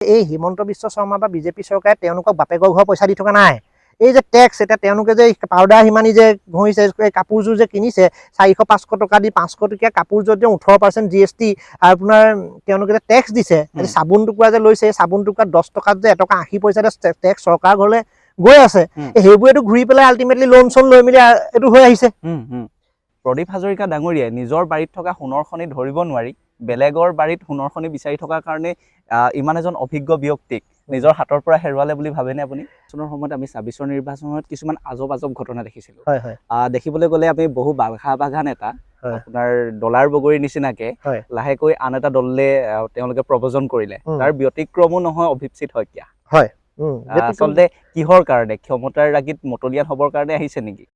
এই হিমন্ত বিশ্ব শৰ্মা বা বিজেপি চৰকাৰে তেওঁলোকক বাপেকৰ ঘৰ পইচা দি থকা নাই। এই যে টেক্স এটা তেওঁলোকে যে পাউডাৰ হিমানি যে ঘঁহিছে, কাপোৰযোৰ যে কিনিছে 400-500 টকা দি 500 টকীয়া কাপোৰযোৰত যে 18% GST আৰু আপোনাৰ তেওঁলোকে যে টেক্স দিছে, চাবোন টুকুৰা যে লৈছে, চাবোন টুকুৰা 10 টকাত যে 1 টকা 80 পইচা টেক্স চৰকাৰ ঘৰলৈ গৈ আছে, সেইবোৰেতো ঘূৰি পেলাই আল্টিমেটলি লোন চোন লৈ মেলি এইটো হৈ আহিছে। প্ৰদীপ হাজৰিকা ডাঙৰীয়াই নিজৰ বাৰীত থকা সোণৰ খনি ধৰিব নোৱাৰি বেলেগৰ বাৰীত সোণৰ খনি বিচাৰি থকাৰ কাৰণে ইমান এজন অভিজ্ঞ ব্যক্তিক নিজৰ হাতৰ পৰা হেৰুৱালে বুলি ভাবেনে আপুনি? চনৰ সময়ত আমি 26ৰ নিৰ্বাচনত কিছুমান আজব ঘটনা দেখিছিলোঁ। দেখিবলৈ গ'লে আমি বহু বাঘা নেতা আপোনাৰ ডলাৰ বগৰীৰ নিচিনাকে লাহেকৈ আন এটা দললে তেওঁলোকে প্ৰবজন কৰিলে, তাৰ ব্যতিক্ৰমো নহয় অভিপ্সিত শইকীয়া। আচলতে কিহৰ কাৰণে? ক্ষমতাৰ ৰাগিত মতলীয়ান হ'বৰ কাৰণে আহিছে নেকি?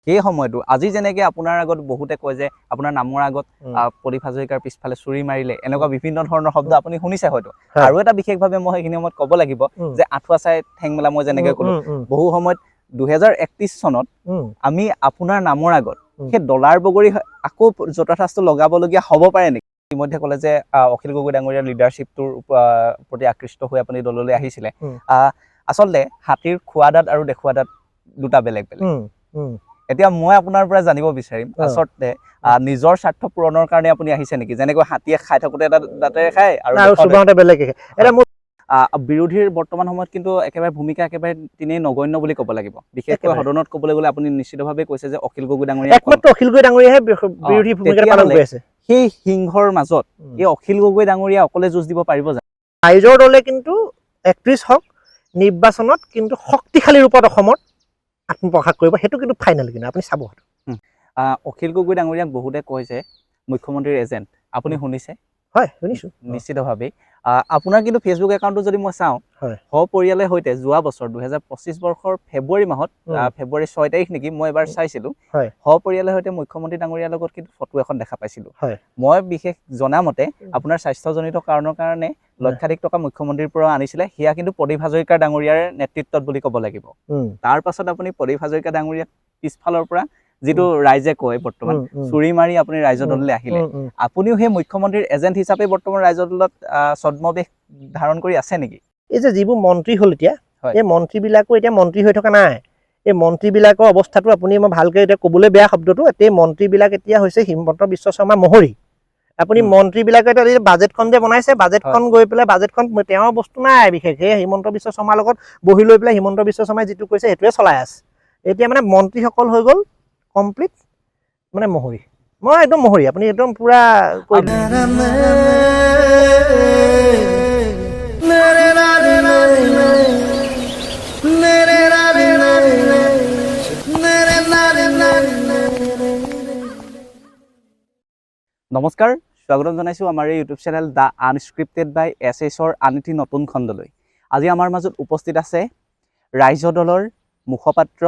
সেই সময়তো আজি যেনেকে আপোনাৰ আগত বহুতে কয় যে আপোনাৰ নামৰ আগত প্ৰদীপ হাজৰিকাৰ পিছফালে চুৰি মাৰিলে, এনেকুৱা বিভিন্ন ধৰণৰ শব্দ আপুনি শুনিছে হয়তো। আৰু এটা বিশেষভাৱে মই সেইখিনি সময়ত ক'ব লাগিব যে আঁঠুৱা চাই ঠেং মেলা, মই যেনেকে ক'লো বহু সময়ত 2031 চনত আমি আপোনাৰ নামৰ আগত সেই ডলাৰ বগৰী আকৌ যথাযথ লগাবলগীয়া হ'ব পাৰে নেকি? ইতিমধ্যে ক'লে যে অখিল গগৈ ডাঙৰীয়াৰ লিডাৰশ্বিপটোৰ প্ৰতি আকৃষ্ট হৈ আপুনি দললৈ আহিছিলে। আচলতে হাতীৰ খোৱা দাঁত আৰু দেখুওৱা দাঁত দুটা বেলেগ বেলেগ। এতিয়া মই আপোনাৰ পৰা জানিব বিচাৰিম আচলতে নিজৰ স্বাৰ্থ পূৰণৰ কাৰণে আপুনি আহিছে নেকি? যেনেকৈ হাতীয়ে খাই থাকোতে এটা দাঁতেৰে খায় আৰু বেলেগে। বিৰোধীৰ বৰ্তমান সময়ত কিন্তু একেবাৰে ভূমিকা একেবাৰে তিনেই নগণ্য বুলি ক'ব লাগিব। বিশেষকৈ সদনত ক'বলৈ গ'লে আপুনি নিশ্চিতভাৱে কৈছে যে অখিল গগৈ ডাঙৰীয়া একমাত্ৰ অখিল গগৈ ডাঙৰীয়াহে বিৰোধী ভূমিকা পালন কৰি আছে। সেই সিংহৰ মাজত এই অখিল গগৈ ডাঙৰীয়া অকলে যুঁজ দিব পাৰিব জানো? ৰাইজৰ দলে কিন্তু 31 হওক নিৰ্বাচনত কিন্তু শক্তিশালী ৰূপত অসমত আত্মপ্ৰকাশ কৰিব, সেইটো কিন্তু ফাইনেল। কিন্তু আপুনি চাব অখিল গগৈ ডাঙৰীয়াক বহুতে কয় যে মুখ্যমন্ত্ৰীৰ এজেণ্ট, আপুনি শুনিছে? হয়, শুনিছো নিশ্চিতভাৱেই। আপোনাৰ কিন্তু ফেচবুক একাউণ্টটো যদি মই চাওঁ, সপৰিয়ালৰ সৈতে যোৱা বছৰ 2025 বৰ্ষৰ ফেব্ৰুৱাৰী মাহত, ফেব্ৰুৱাৰী 6 তাৰিখ নেকি, মই এবাৰ চাইছিলো, সপৰিয়ালৰ সৈতে মুখ্যমন্ত্ৰী ডাঙৰীয়াৰ লগত কিন্তু ফটো এখন দেখা পাইছিলো। মই বিশেষ জনামতে আপোনাৰ স্বাস্থ্যজনিত কাৰণৰ কাৰণে লক্ষাধিক টকা মুখ্যমন্ত্ৰীৰ পৰা আনিছিলে, সেয়া কিন্তু প্ৰদীপ হাজৰিকা ডাঙৰীয়াৰ নেতৃত্বত বুলি ক'ব লাগিব। তাৰ পাছত আপুনি প্ৰদীপ হাজৰিকা ডাঙৰীয়াক পিছফালৰ পৰা যিটো ৰাইজে কয় বৰ্তমান চুৰি মাৰি আপুনি ৰাইজৰ দললৈ আহিলে, আপুনিও সেই মুখ্যমন্ত্ৰীৰ এজেণ্ট হিচাপে বৰ্তমান ৰাইজৰ দলত ছদ্মবেশ ধাৰণ কৰি আছে নেকি? এই যে যিবোৰ মন্ত্ৰী হ'ল এতিয়া, এই মন্ত্ৰীবিলাকো এতিয়া মন্ত্ৰী হৈ থকা নাই। এই মন্ত্ৰীবিলাকৰ অৱস্থাটো আপুনি, মই ভালকে এতিয়া ক'বলৈ বেয়া শব্দটো, এই মন্ত্ৰীবিলাক এতিয়া হৈছে হিমন্ত বিশ্ব শৰ্মা মহৰী। আপুনি মন্ত্ৰীবিলাকে এতিয়া বাজেটখন যে বনাইছে, বাজেটখন গৈ পেলাই বাজেটখন তেওঁৰ বস্তু নাই বিশেষ, সেই হিমন্ত বিশ্ব শৰ্মাৰ লগত বহি লৈ পেলাই হিমন্ত বিশ্ব শৰ্মাই যিটো কৈছে সেইটোৱে চলাই আছে। এতিয়া মানে মন্ত্ৰীসকল হৈ গ'ল কমপ্লিট মানে মহৰী। মই একদম মহৰী, আপুনি একদম পুৰা নমস্কাৰ, স্বাগতম জনাইছোঁ আমাৰ এই ইউটিউব চেনেল দ্য আনস্ক্ৰিপ্টেড বাই SHৰ আন এটি নতুন খণ্ডলৈ। আজি আমাৰ মাজত উপস্থিত আছে ৰাইজ দলৰ মুখপাত্ৰ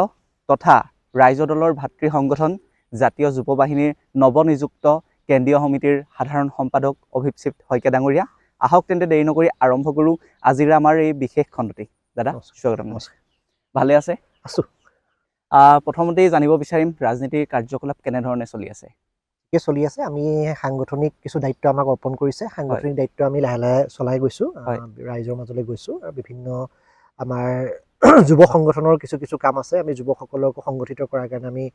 তথা ৰাইজ দলৰ ভাতৃ সংগঠন জাতীয় যুৱ বাহিনীৰ নৱনিযুক্ত কেন্দ্ৰীয় সমিতিৰ সাধাৰণ সম্পাদক অভিপ্সিত শইকীয়া ডাঙৰীয়া। আহক তেন্তে দেৰি নকৰি আৰম্ভ কৰোঁ আজিৰ আমাৰ এই বিশেষ খণ্ডটি। দাদা স্বাগতম। ভালে আছে? আছোঁ। প্ৰথমতেই জানিব বিচাৰিম ৰাজনীতিৰ কাৰ্যকলাপ কেনেধৰণে চলি আছে? চলি আছে। আমি সাংগঠনিক কিছু দায়িত্ব আমাক অৰ্পণ কৰিছে, সাংগঠনিক দায়িত্ব আমি লাহে লাহে চলাই গৈছোঁ, ৰাইজৰ মাজলৈ গৈছোঁ, আৰু বিভিন্ন আমাৰ যুৱ সংগঠনৰ কিছু কাম আছে, আমি যুৱকসকলক সংগঠিত কৰাৰ কাৰণে আমি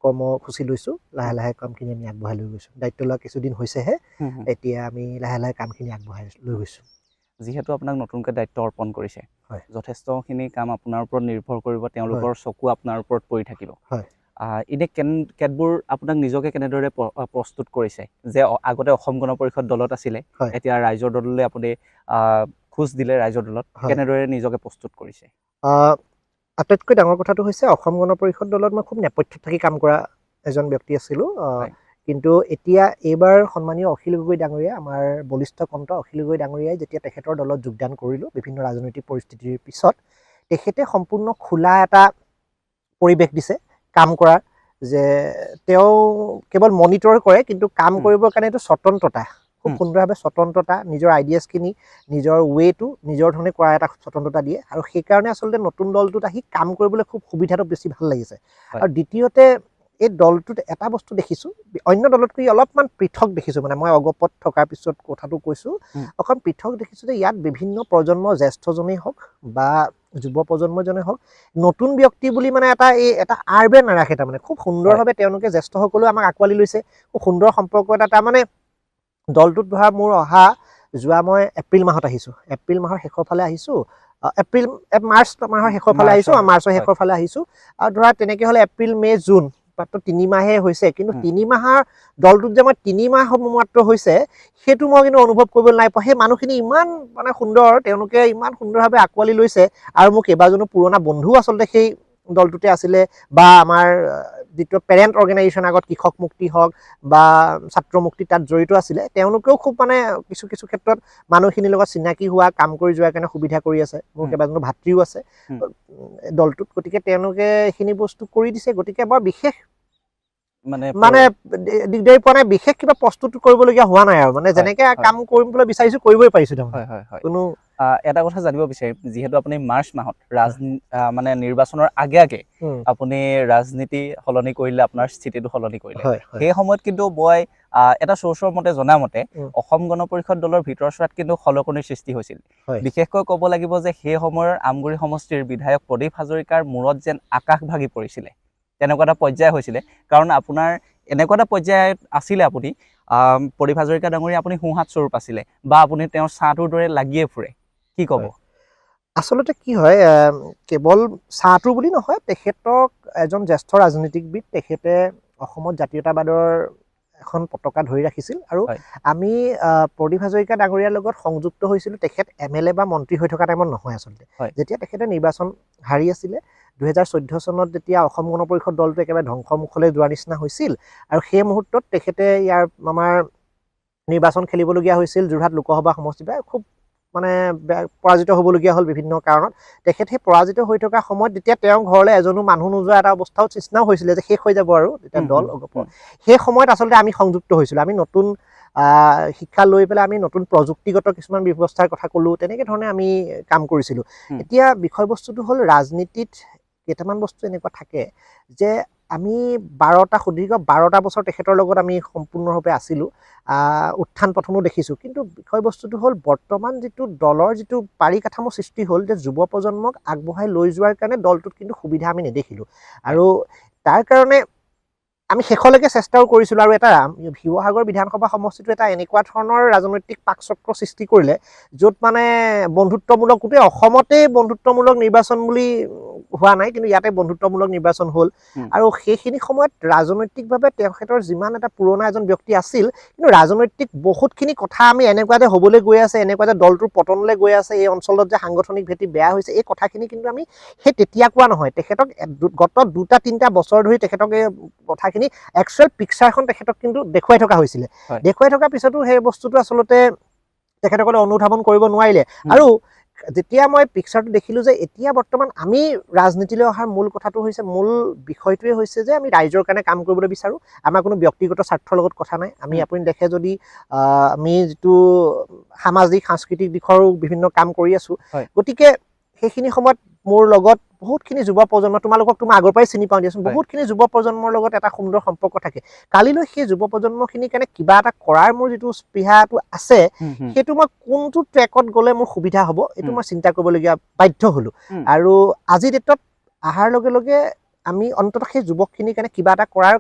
কৰ্মসূচী লৈছোঁ। লাহে লাহে কামখিনি আমি আগবঢ়াই লৈ গৈছোঁ। দায়িত্ব লোৱা কিছুদিন হৈছেহে, এতিয়া আমি লাহে লাহে কামখিনি আগবঢ়াই লৈ গৈছোঁ। যিহেতু আপোনাক নতুনকৈ দায়িত্ব অৰ্পণ কৰিছে, যথেষ্টখিনি কাম আপোনাৰ ওপৰত নিৰ্ভৰ কৰিব, তেওঁলোকৰ চকু আপোনাৰ ওপৰত পৰি থাকিব। এনে কেতবোৰ আপোনাক নিজকে কেনেদৰে প্ৰস্তুত কৰিছে যে আগতে অসম গণ পৰিষদ দলত আছিলে, এতিয়া ৰাইজৰ দললৈ আপুনি খোজ দিলে, ৰাইজৰ দলত কেনেদৰে নিজকে প্ৰস্তুত কৰিছে? আটাইতকৈ ডাঙৰ কথাটো হৈছে অসম গণ পৰিষদ দলত মই খুব নেপথ্যত থাকি কাম কৰা এজন ব্যক্তি আছিলোঁ, কিন্তু এতিয়া এইবাৰ সন্মানীয় অখিল গগৈ ডাঙৰীয়া, আমাৰ বলিষ্ঠ কণ্ঠ অখিল গগৈ ডাঙৰীয়াই যেতিয়া তেখেতৰ দলত যোগদান কৰিলোঁ, বিভিন্ন ৰাজনৈতিক পৰিস্থিতিৰ পিছত তেখেতে সম্পূৰ্ণ খোলা এটা পৰিৱেশ দিছে কাম কৰাৰ, যে তেওঁ কেৱল মনিটৰ কৰে কিন্তু কাম কৰিবৰ কাৰণে এইটো স্বতন্ত্ৰতা, খুব সুন্দৰভাৱে স্বতন্ত্ৰতা, নিজৰ আইডিয়াছখিনি নিজৰ ৱেটো নিজৰ ধৰণে কৰা এটা স্বতন্ত্ৰতা দিয়ে, আৰু সেইকাৰণে আচলতে নতুন দলটোত আহি কাম কৰিবলৈ খুব সুবিধাটো বেছি ভাল লাগিছে। আৰু দ্বিতীয়তে এই দলটোত এটা বস্তু দেখিছোঁ অন্য দলতকৈ অলপমান পৃথক দেখিছোঁ মানে মই অগপত থকাৰ পিছত কথাটো কৈছোঁ অকণ পৃথক দেখিছোঁ যে ইয়াত বিভিন্ন প্ৰজন্ম জ্যেষ্ঠজনেই হওক বা যুৱ প্ৰজন্মজনেই হওক নতুন ব্যক্তি বুলি মানে এটা আৰবে নাৰাখে তাৰমানে খুব সুন্দৰভাৱে তেওঁলোকে জ্যেষ্ঠসকলেও আমাক আঁকোৱালি লৈছে খুব সুন্দৰ সম্পৰ্ক এটা তাৰমানে দলটোত ধৰা মোৰ যোৱা মই এপ্ৰিল মাহত আহিছোঁ এপ্ৰিল মাহৰ শেষৰ ফালে আহিছোঁ মাৰ্চ মাহৰ শেষৰ ফালে আহিছোঁ মাৰ্চৰ শেষৰ ফালে আহিছোঁ আৰু ধৰা তেনেকৈ হ'লে এপ্ৰিল মে জুন মাত্ৰ 3 মাহে হৈছে কিন্তু 3 মাহৰ দলটোত যে মই 3 মাহ মাত্ৰ হৈছে সেইটো মই কিন্তু অনুভৱ কৰিবলৈ নাই পোৱা সেই মানুহখিনি ইমান মানে সুন্দৰ তেওঁলোকে ইমান সুন্দৰভাৱে আঁকোৱালি লৈছে আৰু মোৰ কেইবাজনো পুৰণা বন্ধুও আচলতে সেই দলটোতে আছিলে বা আমাৰ যিটো পেৰেণ্ট অৰ্গেনাইজেশ্যন আগত কৃষক মুক্তি হওক বা ছাত্ৰ মুক্তি তাত জড়িত আছিলে তেওঁলোকেও খুব মানে কিছু কিছু ক্ষেত্ৰত মানুহখিনিৰ লগত চিনাকি হোৱা কাম কৰি যোৱাৰ কাৰণে সুবিধা কৰি আছে মোৰ কেইবাজনো ভাতৃও আছে দলটোত গতিকে তেওঁলোকে এইখিনি বস্তু কৰি দিছে গতিকে বৰ বিশেষ মানে দিগদাৰি পোৱা নাই বিশেষ কিবা প্ৰস্তুত কৰিবলগীয়া হোৱা নাই আৰু মানে যেনেকৈ কাম কৰিবলৈ বিচাৰিছোঁ কৰিবই পাৰিছোঁ কোনো এটা কথা জানিব বিচাৰিম যিহেতু আপুনি মাৰ্চ মাহত মানে নিৰ্বাচনৰ আগে আপুনি ৰাজনীতি সলনি কৰিলে আপোনাৰ স্থিতিটো সলনি কৰিলে সেই সময়ত কিন্তু মই এটা চ'ৰ্চৰ মতে জনা মতে অসম গণ পৰিষদ দলৰ ভিতৰচোৱাত কিন্তু খলকনিৰ সৃষ্টি হৈছিল বিশেষকৈ ক'ব লাগিব যে সেই সময়ৰ আমগুৰি সমষ্টিৰ বিধায়ক প্ৰদীপ হাজৰিকাৰ মূৰত যেন আকাশ ভাগি পৰিছিলে তেনেকুৱা এটা পৰ্যায় হৈছিলে কাৰণ আপোনাৰ এনেকুৱা এটা পৰ্যায় আছিলে আপুনি প্ৰদীপ হাজৰিকা ডাঙৰীয়া আপুনি সোঁহাত স্বৰূপ আছিলে বা আপুনি তেওঁৰ ছাঁটোৰ দৰে লাগিয়ে ফুৰে কি ক'ব আচলতে কি হয় কেৱল ছাঁটো বুলি নহয় তেখেতক এজন জ্যেষ্ঠ ৰাজনীতিকবিদ তেখেতে অসমত জাতীয়তাবাদৰ এখন পতাকা ধৰি ৰাখিছিল আৰু আমি প্ৰদীপ হাজৰিকা ডাঙৰীয়াৰ লগত সংযুক্ত হৈছিলোঁ তেখেত MLA বা মন্ত্ৰী হৈ থকা টাইমত নহয় আচলতে যেতিয়া তেখেতে নিৰ্বাচন হাৰি আছিলে 2014 চনত যেতিয়া অসম গণ পৰিষদ দলটো একেবাৰে ধ্বংসমুখলৈ যোৱাৰ নিচিনা হৈছিল আৰু সেই মুহূৰ্তত তেখেতে ইয়াৰ আমাৰ নিৰ্বাচন খেলিবলগীয়া হৈছিল যোৰহাট লোকসভা সমষ্টিৰ পৰা খুব মানে পৰাজিত হ'বলগীয়া হ'ল বিভিন্ন কাৰণত তেখেত সেই পৰাজিত হৈ থকা সময়ত যেতিয়া তেওঁৰ ঘৰলৈ এজনো মানুহ নোযোৱা এটা অৱস্থাও সৃষ্টিও হৈছিলে যে শেষ হৈ যাব আৰু তেতিয়া দল সেই সময়ত আচলতে আমি সংযুক্ত হৈছিলোঁ আমি নতুন শিক্ষা লৈ পেলাই আমি নতুন প্ৰযুক্তিগত কিছুমান ব্যৱস্থাৰ কথা ক'লোঁ তেনেকৈ ধৰণে আমি কাম কৰিছিলোঁ এতিয়া বিষয়বস্তুটো হ'ল ৰাজনীতিত কেইটামান বস্তু এনেকুৱা থাকে যে আমি সুদীৰ্ঘ 12টা বছৰ তেখেতৰ লগত আমি সম্পূৰ্ণভাৱে আছিলোঁ উত্থান পতনো দেখিছোঁ কিন্তু বিষয়বস্তুটো হ'ল বৰ্তমান যিটো দলৰ যিটো পাৰিকাঠামো সৃষ্টি হ'ল যে যুৱ প্ৰজন্মক আগবঢ়াই লৈ যোৱাৰ কাৰণে দলটোত কিন্তু সুবিধা আমি নেদেখিলোঁ আৰু তাৰ কাৰণে আমি শেষলৈকে চেষ্টাও কৰিছিলোঁ আৰু এটা শিৱসাগৰ বিধানসভা সমষ্টিটো এটা এনেকুৱা ধৰণৰ ৰাজনৈতিক পাকচক্ৰ সৃষ্টি কৰিলে য'ত মানে বন্ধুত্বমূলক গোটেই অসমতেই বন্ধুত্বমূলক নিৰ্বাচন বুলি হোৱা নাই কিন্তু ইয়াতে বন্ধুত্বমূলক নিৰ্বাচন হ'ল আৰু সেইখিনি সময়ত ৰাজনৈতিকভাৱে তেখেতৰ যিমান এটা পুৰণা এজন ব্যক্তি আছিল কিন্তু ৰাজনৈতিক বহুতখিনি কথা আমি এনেকুৱা যে হ'বলৈ গৈ আছে এনেকুৱা যে দলটোৰ পতনলৈ গৈ আছে এই অঞ্চলত যে সাংগঠনিক ভেটি বেয়া হৈছে এই কথাখিনি কিন্তু আমি সেই তেতিয়া কোৱা নহয় তেখেতক গত 2-3টা বছৰ ধৰি তেখেতক এই কথাখিনি একচুৱেল পিকচাৰখন তেখেতক কিন্তু দেখুৱাই থকা হৈছিলে দেখুৱাই থকাৰ পিছতো সেই বস্তুটো আচলতে তেখেতসকলে অনুধাৱন কৰিব নোৱাৰিলে আৰু যেতিয়া মই পিকচাৰটো দেখিলোঁ যে এতিয়া বৰ্তমান আমি ৰাজনীতিলৈ অহাৰ মূল কথাটো হৈছে মূল বিষয়টোৱে হৈছে যে আমি ৰাইজৰ কাৰণে কাম কৰিবলৈ বিচাৰোঁ আমাৰ কোনো ব্যক্তিগত স্বাৰ্থৰ লগত কথা নাই আমি আপুনি দেখে যদি আমি যিটো সামাজিক সাংস্কৃতিক দিশৰো বিভিন্ন কাম কৰি আছোঁ গতিকে সেইখিনি সময়ত মোৰ লগত বহুতখিনি যুৱ প্ৰজন্ম তোমালোকক মই আগৰ পৰাই চিনি পাওঁ দিয়াচোন বহুতখিনি যুৱ প্ৰজন্মৰ লগত এটা সুন্দৰ সম্পৰ্ক থাকে কালিলৈ সেই যুৱ প্ৰজন্মখিনিৰ কাৰণে কিবা এটা কৰাৰ মোৰ যিটো স্পৃহাটো আছে সেইটো মই কোনটো ট্ৰেকত গ'লে মোৰ সুবিধা হ'ব এইটো মই চিন্তা কৰিবলগীয়া বাধ্য হ'লোঁ আৰু আজি ডেটত অহাৰ লগে লগে আমি অন্ততঃ সেই যুৱকখিনিৰ কাৰণে কিবা এটা কৰাৰ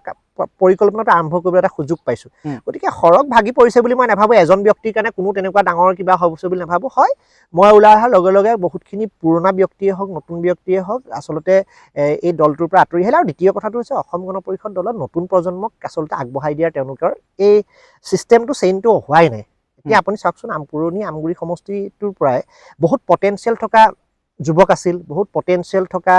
পৰিকল্পনাটো আৰম্ভ কৰিবলৈ এটা সুযোগ পাইছোঁ গতিকে সৰগ ভাগি পৰিছে বুলি মই নাভাবোঁ এজন ব্যক্তিৰ কাৰণে কোনো তেনেকুৱা ডাঙৰ কিবা হৈছে বুলি নাভাবোঁ হয় মই ওলাই অহাৰ লগে লগে বহুতখিনি পুৰণা ব্যক্তিয়ে হওক নতুন ব্যক্তিয়ে হওক আচলতে এই দলটোৰ পৰা আঁতৰি আহিলে আৰু দ্বিতীয় কথাটো হৈছে অসম গণ পৰিষদ দলত নতুন প্ৰজন্মক আচলতে আগবঢ়াই দিয়াৰ তেওঁলোকৰ এই ছিষ্টেমটো চেইনটো হোৱাই নাই এতিয়া আপুনি চাওকচোন পুৰণি আমগুৰি সমষ্টিটোৰ পৰাই বহুত পটেঞ্চিয়েল থকা যুৱক আছিল বহুত পটেঞ্চিয়েল থকা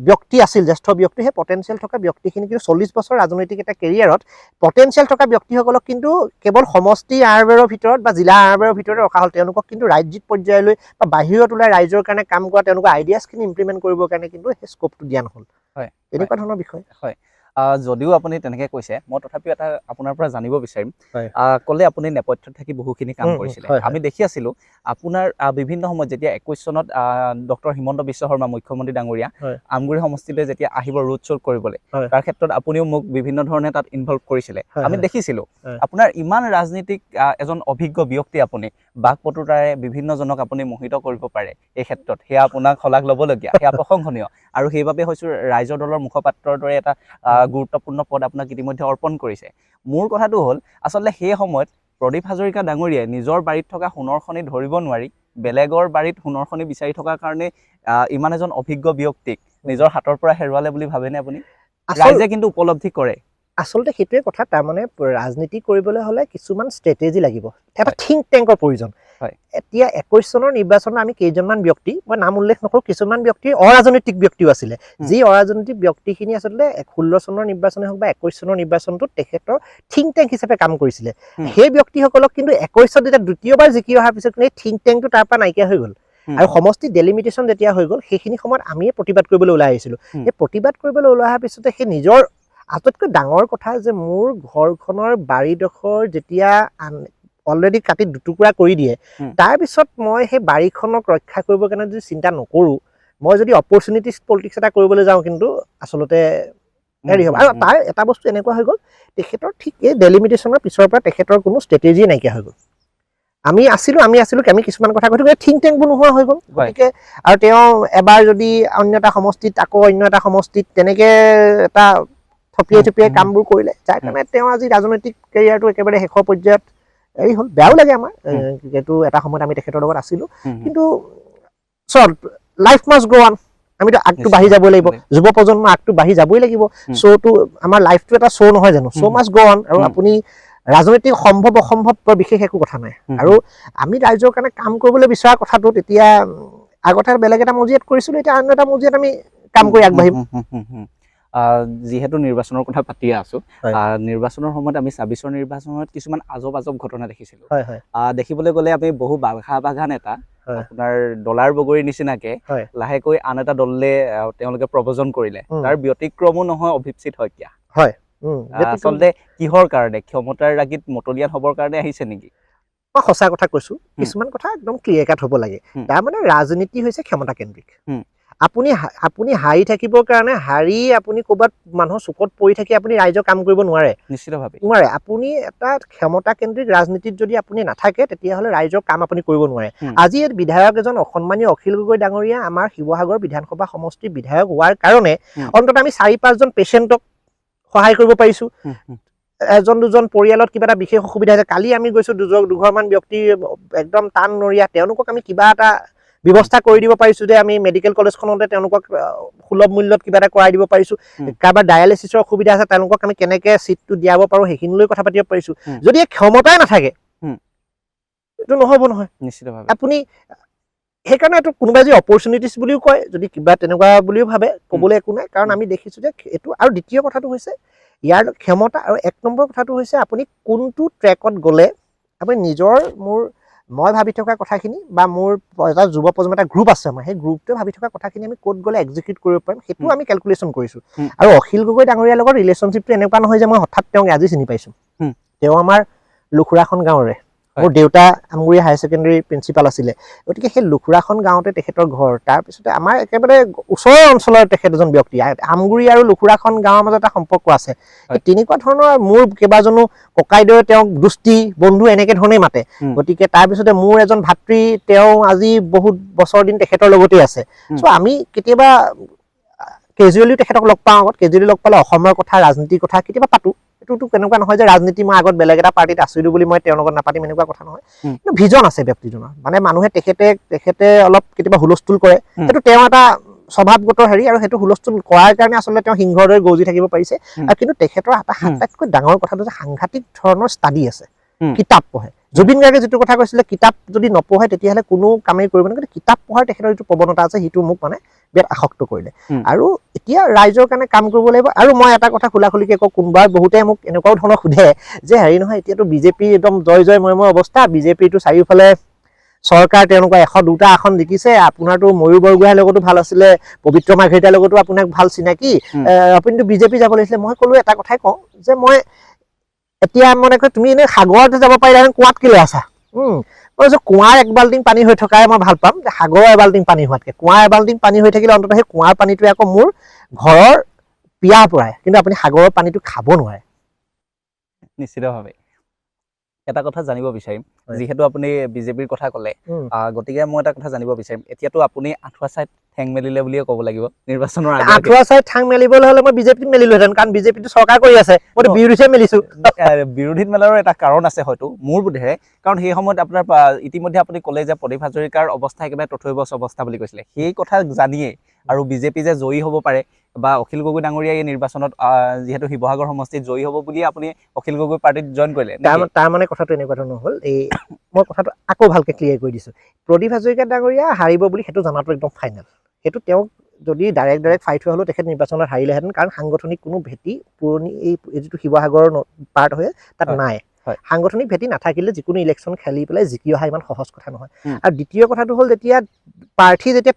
ব্যক্তি আছিল জ্যেষ্ঠ ব্যক্তি সেই পটেঞ্চিয়েল থকা ব্যক্তিখিনি কিন্তু 40 বছৰ ৰাজনৈতিক এটা কেৰিয়াৰত পটেঞ্চিয়েল থকা ব্যক্তিসকলক কিন্তু কেৱল সমষ্টি আৰবেৰৰ ভিতৰত বা জিলা আৰবেৰৰ ভিতৰত ৰখা হ'ল তেওঁলোকক কিন্তু ৰাজ্যিক পৰ্যায়লৈ বা বাহিৰত ওলাই ৰাইজৰ কাৰণে কাম কৰা তেওঁলোকৰ আইডিয়াছখিনি ইমপ্লিমেণ্ট কৰিবৰ কাৰণে কিন্তু সেই স্কোপটো দিয়া নহ'ল এনেকুৱা ধৰণৰ বিষয় যদিও আপুনি তেনেকৈ কৈছে, মই তথাপিও এটা আপোনাৰ পৰা জানিব বিচাৰিম। হয়। ক'লে আপুনি নেপথ্যত থাকি বহুখিনি কাম কৰিছিলে। হয়, হয়। আমি দেখি আছিলোঁ আপোনাৰ বিভিন্ন সময়ত যেতিয়া 21 চনত ডক্টৰ হিমন্ত বিশ্ব শৰ্মা মুখ্যমন্ত্ৰী ডাঙৰীয়া হয়। আমগুৰি সমষ্টিলৈ যেতিয়া আহিব ৰোড শ্ব' কৰিবলৈ, হয়। তাৰ ক্ষেত্ৰত আপুনিও মোক বিভিন্ন ধৰণে তাত ইনভলভ কৰিছিলে। হয়, আমি হয়। দেখিছিলোঁ হয়। আপোনাৰ ইমান ৰাজনীতিক এজন অভিজ্ঞ ব্যক্তি আপুনি, বাকপটুতাৰে বিভিন্নজনক আপুনি মোহিত কৰিব পাৰে এই ক্ষেত্ৰত, সেয়া আপোনাক শলাগ ল'বলগীয়া, সেয়া প্ৰশংসনীয়। আৰু সেইবাবে হয়তো ৰাইজৰ দলৰ মুখপাত্ৰৰ দৰে এটা গুৰুত্বপূৰ্ণ পদ আপোনাক ইতিমধ্যে অৰ্পণ কৰিছে। মোৰ কথাটো হ'ল আচলতে সেই সময়ত প্ৰদীপ হাজৰিকা ডাঙৰীয়াই নিজৰ বাৰীত থকা সোণৰ খনি ধৰিব নোৱাৰি বেলেগৰ বাৰীত সোণৰ খনি বিচাৰি থকাৰ কাৰণে ইমান এজন অভিজ্ঞ ব্যক্তিক নিজৰ হাতৰ পৰা হেৰুৱালে বুলি ভাবেনে আপুনি? ৰাইজে কিন্তু উপলব্ধি কৰে। আচলতে সেইটোৱে কথা, তাৰমানে ৰাজনীতি কৰিবলৈ হ'লে কিছুমান ষ্ট্ৰেটেজি লাগিব, এটা থিংক টেংকৰ প্ৰয়োজন। এতিয়া 21 চনৰ নিৰ্বাচনত আমি কেইজনমান ব্যক্তি, মই নাম উল্লেখ নকৰোঁ, কিছুমান ব্যক্তি অৰাজনৈতিক ব্যক্তিও আছিলে, যি অৰাজনৈতিক ব্যক্তিখিনি আচলতে 16 চনৰ নিৰ্বাচনে হওক বা 21 চনৰ নিৰ্বাচনটোত তেখেতৰ থিংক টেংক হিচাপে কাম কৰিছিলে। সেই ব্যক্তিসকলক কিন্তু 21ত যেতিয়া দ্বিতীয়বাৰ জিকি অহাৰ পিছত এই থিংক টেংকটো তাৰ পৰা নাইকিয়া হৈ গ'ল। আৰু সমষ্টি ডেলিমিটেশ্যন যেতিয়া হৈ গ'ল, সেইখিনি সময়ত আমিয়ে প্ৰতিবাদ কৰিবলৈ ওলাই আহিছিলোঁ। সেই প্ৰতিবাদ কৰিবলৈ ওলাই অহাৰ পিছতে সেই নিজৰ আটাইতকৈ ডাঙৰ কথা যে মোৰ ঘৰখনৰ বাৰীডোখৰ যেতিয়া অলৰেডি কাটি দুটুকুৰা কৰি দিয়ে, তাৰপিছত মই সেই বাৰীখনক ৰক্ষা কৰিবৰ কাৰণে যদি চিন্তা নকৰোঁ, মই যদি অপৰচুনিটিছ পলিটিক্স এটা কৰিবলৈ যাওঁ, কিন্তু আচলতে হেৰি হ'ব। আৰু তাৰ এটা বস্তু এনেকুৱা হৈ গ'ল, তেখেতৰ ঠিক এই ডেলিমিটেশ্যনৰ পিছৰ পৰা তেখেতৰ কোনো ষ্ট্ৰেটেজিয়ে নাইকিয়া হৈ গ'ল। আমি কিছুমান কথা কৈ থাকোঁ, থিংক টেংকবোৰ নোহোৱা হৈ গ'ল। গতিকে আৰু তেওঁ এবাৰ যদি অন্য এটা সমষ্টিত, আকৌ অন্য এটা সমষ্টিত তেনেকৈ এটা থপিয়াই কামবোৰ কৰিলে, যাৰ কাৰণে তেওঁ আজি ৰাজনৈতিক কেৰিয়াৰটো একেবাৰে শেষৰ পৰ্যায়ত হেৰি হ'ল। বেয়াও লাগে আমাৰ, যিহেতু এটা সময়ত আমি তেখেতৰ লগত আছিলোঁ। কিন্তু লাইফ মাষ্ট গ' অন, আমিতো আগটো বাঢ়ি যাবই লাগিব, যুৱ প্ৰজন্ম আগটো বাঢ়ি যাবই লাগিব। শ্ব'টো আমাৰ লাইফটো এটা শ্ব' নহয় জানো, শ্ব' মাষ্ট গ' অন। আৰু আপুনি ৰাজনৈতিক সম্ভৱ অসম্ভৱ বিশেষ একো কথা নাই। আৰু আমি ৰাইজৰ কাৰণে কাম কৰিবলৈ বিচৰা কথাটো তেতিয়া আগতে বেলেগ এটা মজিয়াত কৰিছিলোঁ, এতিয়া আন এটা মজিয়াত আমি কাম কৰি আগবাঢ়িম। যিহেতু নিৰ্বাচনৰ কথা পাতিয়ে আছোঁ, নিৰ্বাচনৰ সময়ত আমি 26ৰ নিৰ্বাচনত কিছুমান আজব ঘটনা দেখিছিলোঁ। দেখিবলৈ গ'লে আমি বহু বাঘা নেতা আপোনাৰ ডলাৰ বগৰীৰ নিচিনাকে লাহেকৈ আন এটা দললে তেওঁলোকে প্ৰৱজন কৰিলে, তাৰ ব্যতিক্ৰমো নহয় অভিজিৎ শইকীয়া। আচলতে কিহৰ কাৰণে? ক্ষমতাৰ ৰাগিত মতলীয়ান হ'বৰ কাৰণে আহিছে নেকি? মই সঁচা কথা কৈছোঁ, কিছুমান কথা একদম ক্লিয়াৰ কাট হ'ব লাগে। তাৰমানে ৰাজনীতি হৈছে ক্ষমতাকেন্দ্ৰিক। আপুনি হাৰি থাকিবৰ কাৰণে আপুনি ক'ৰবাত মানুহৰ চুকত পৰি থাকি আপুনি ৰাইজৰ কাম কৰিব নোৱাৰে, নিশ্চিতভাৱে নোৱাৰে। আপুনি এটা ক্ষমতাকেন্দ্ৰিক ৰাজনীতিত যদি আপুনি নাথাকে, তেতিয়াহ'লে ৰাইজৰ কাম আপুনি কৰিব নোৱাৰে। আজি এই বিধায়ক এজন অসন্মানীয় অখিল গগৈ ডাঙৰীয়া আমাৰ শিৱসাগৰ বিধানসভা সমষ্টিৰ বিধায়ক হোৱাৰ কাৰণে অন্ততঃ আমি 4-5জন পেচেণ্টক সহায় কৰিব পাৰিছোঁ। এজন দুজন পৰিয়ালত কিবা এটা বিশেষ অসুবিধা আছে, কালি আমি গৈছোঁ দুঘৰমান ব্যক্তি একদম টান নৰীয়া, তেওঁলোকক আমি কিবা এটা ব্যৱস্থা কৰি দিব পাৰিছোঁ, যে আমি মেডিকেল কলেজখনতে তেওঁলোকক সুলভ মূল্যত কিবা এটা কৰাই দিব পাৰিছোঁ। কাৰোবাৰ ডায়েলিচিছৰ অসুবিধা আছে, তেওঁলোকক আমি কেনেকৈ চিটটো দিয়াব পাৰোঁ সেইখিনিলৈ কথা পাতিব পাৰিছোঁ। যদি এই ক্ষমতাই নাথাকে, এইটো নহ'ব নহয়। নিশ্চিতভাৱে আপুনি সেইকাৰণে এইটো কোনোবাই যদি অপৰচুনিটিছ বুলিও কয়, যদি কিবা তেনেকুৱা বুলিও ভাবে, ক'বলৈ একো নাই। কাৰণ আমি দেখিছোঁ যে এইটো। আৰু দ্বিতীয় কথাটো হৈছে ইয়াৰ ক্ষমতা, আৰু 1 নম্বৰ কথাটো হৈছে আপুনি কোনটো ট্ৰেকত গ'লে আপুনি নিজৰ মই ভাবি থকা কথাখিনি বা মোৰ এটা যুৱ প্ৰজন্ম এটা গ্ৰুপ আছে, আমাৰ সেই গ্ৰুপটোৱে ভাবি থকা কথাখিনি আমি ক'ত গ'লে এক্সিকিউট কৰিব পাৰিম, সেইটো আমি কেলকুলেশ্যন কৰিছোঁ। আৰু অখিল গগৈ ডাঙৰীয়াৰ লগত ৰিলেশ্যনশ্বিপটো এনেকুৱা নহয় যে মই হঠাৎ তেওঁক আজি চিনি পাইছোঁ। তেওঁ আমাৰ লুখুৰাখন গাঁৱৰে, মোৰ দেউতা আমগুৰি হায়াৰ ছেকেণ্ডেৰী প্ৰিন্সিপাল আছিলে। গতিকে সেই লুখুৰাখন গাঁৱতে তেখেতৰ ঘৰ। তাৰপিছতে আমাৰ একেবাৰে ওচৰৰ অঞ্চলৰ তেখেত এজন ব্যক্তি। আমগুৰি আৰু লুখুৰাখন গাঁৱৰ মাজত এটা সম্পৰ্ক আছে। তেনেকুৱা ধৰণৰ মোৰ কেইবাজনো ককাইদেৱে তেওঁক দুষ্টি বন্ধু এনেকে ধৰণেই মাতে। গতিকে তাৰপিছতে মোৰ এজন ভাতৃ, তেওঁ আজি বহুত বছৰ দিন তেখেতৰ লগতেই আছে। চ' আমি কেতিয়াবা কেজুৱেলি তেখেতক লগ পাওঁ, কেজুৱেলি লগ পালে অসমৰ কথা, ৰাজনীতিৰ কথা কেতিয়াবা পাতোঁ। এইটোতো তেনেকুৱা নহয় যে ৰাজনীতি মই আগত বেলেগ এটা পাৰ্টিত আছিলোঁ বুলি মই তেওঁৰ লগত নাপাতিম, এনেকুৱা কথা নহয়। কিন্তু ভিজন আছে ব্যক্তিজনৰ, মানে মানুহে তেখেতে অলপ কেতিয়াবা হুলস্থুল কৰে, সেইটো তেওঁ এটা স্বভাৱগত হেৰি, আৰু সেইটো হুলস্থুল কৰাৰ কাৰণে আচলতে তেওঁ সিংহৰ দৰে গৰ্জি থাকিব পাৰিছে। আৰু কিন্তু তেখেতৰ এটা আটাইতকৈ ডাঙৰ কথাটো যে সাংঘাতিক ধৰণৰ ষ্টাডি আছে, কিতাপ পঢ়ে। জুবিন গাৰ্গে যিটো কথা কৈছিলে, কিতাপ যদি নপঢ়ে তেতিয়াহ'লে কোনো কামেই কৰিব নোৱাৰে, কিন্তু কিতাপ পঢ়াৰ তেখেতৰ যিটো প্ৰৱণতা আছে, সেইটো মোক মানে বিৰাট আসক্ত কৰিলে। আৰু এতিয়া ৰাইজৰ কাৰণে কাম কৰিব লাগিব। আৰু মই এটা কথা খোলাখুলিকৈ কওঁ, কোনোবাই বহুতে মোক এনেকুৱাও ধৰণৰ সোধে যে হেৰি নহয়, এতিয়াতো বিজেপি একদম জয় ময়ময় অৱস্থা, বিজেপিটো চাৰিওফালে চৰকাৰ তেওঁলোকৰ 102টা আসন জিকিছে আপোনাৰতো ময়ূৰ বৰগোহাঁইৰ লগতো ভাল আছিলে পবিত্ৰ মাৰ্ঘেৰিটাৰ লগতো আপোনাক ভাল চিনাকি আপুনিতো বিজেপি যাব লাগিছিলে মই ক'লো এটা কথাই কওঁ যে মই এতিয়া মানে তুমি এনে সাগৰতে যাব পাৰিলা কুঁৱাত কেলে আছা মই যে কুঁৱাৰ এক বাল্টিং পানী হৈ থকাই মই ভাল পাম সাগৰৰ এবাল্টিং পানী হোৱাতকে কুঁৱাৰ এবাল্টিং পানী হৈ থাকিলে অন্ততঃ সেই কুঁৱাৰ পানীটোৱে আকৌ মোৰ ঘৰৰ পিয়া পৰায় কিন্তু আপুনি সাগৰৰ পানীটো খাব নোৱাৰে নিশ্চিতভাৱে এটা কথা জানিব বিচাৰিম যিহেতু আপুনি বিজেপিৰ কথা ক'লে গতিকে মই এটা কথা জানিব বিচাৰিম এতিয়াতো আপুনি আঁঠুৱা চাইড ঠেং মেলিলে বুলিয়ে ক'ব লাগিব নিৰ্বাচনৰ আগতে আঁঠুৱা চাইড ঠাং মেলিবলৈ হ'লে মই বিজেপিত মেলিলোহেঁতেন কাৰণ বিজেপিটো চৰকাৰ কৰি আছে মইতো বিৰোধীহে মেলিছো বিৰোধীত মেলাৰো এটা কাৰণ আছে হয়তো মোৰ বোধেৰে কাৰণ সেই সময়ত আপোনাৰ ইতিমধ্যে আপুনি ক'লে যে প্ৰদীপ হাজৰিকাৰ অৱস্থা একেবাৰে তথৈবচ অৱস্থা বুলি কৈছিলে সেই কথা জানিয়ে আৰু বিজেপি যে জয়ী হ'ব পাৰে বা অখিল গগৈ ডাঙৰীয়া এই নিৰ্বাচনত যিহেতু শিৱসাগৰ সমষ্টিত জয়ী হ'ব বুলি আপুনি অখিল গগৈ পাৰ্টিত জইন কৰিলে তাৰ মানে কথাটো এনেকুৱা ধৰণৰ হ'ল এই মই কথাটো আকৌ ভালকে ক্লিয়াৰ কৰি দিছো প্ৰদীপ হাজৰিকা ডাঙৰীয়া হাৰিব বুলি সেইটো জনাটো একদম ফাইনেল সেইটো তেওঁক যদি ডাইৰেক্ট ফাইট হোৱা হ'লেও তেখেত নিৰ্বাচনত হাৰিলেহেঁতেন কাৰণ সাংগঠনিক কোনো ভেটি পুৰণি এই যিটো শিৱসাগৰৰ পাৰ্ট হয় তাত নাই সাংগঠনিক ভেটি নাথাকিলে যিকোনো ইলেকশ্যন খেলি পেলাই জিকি অহা ইমান সহজ কথা নহয় আৰু দ্বিতীয় কথাটো হ'ল যেতিয়া প্ৰাৰ্থী যেতিয়া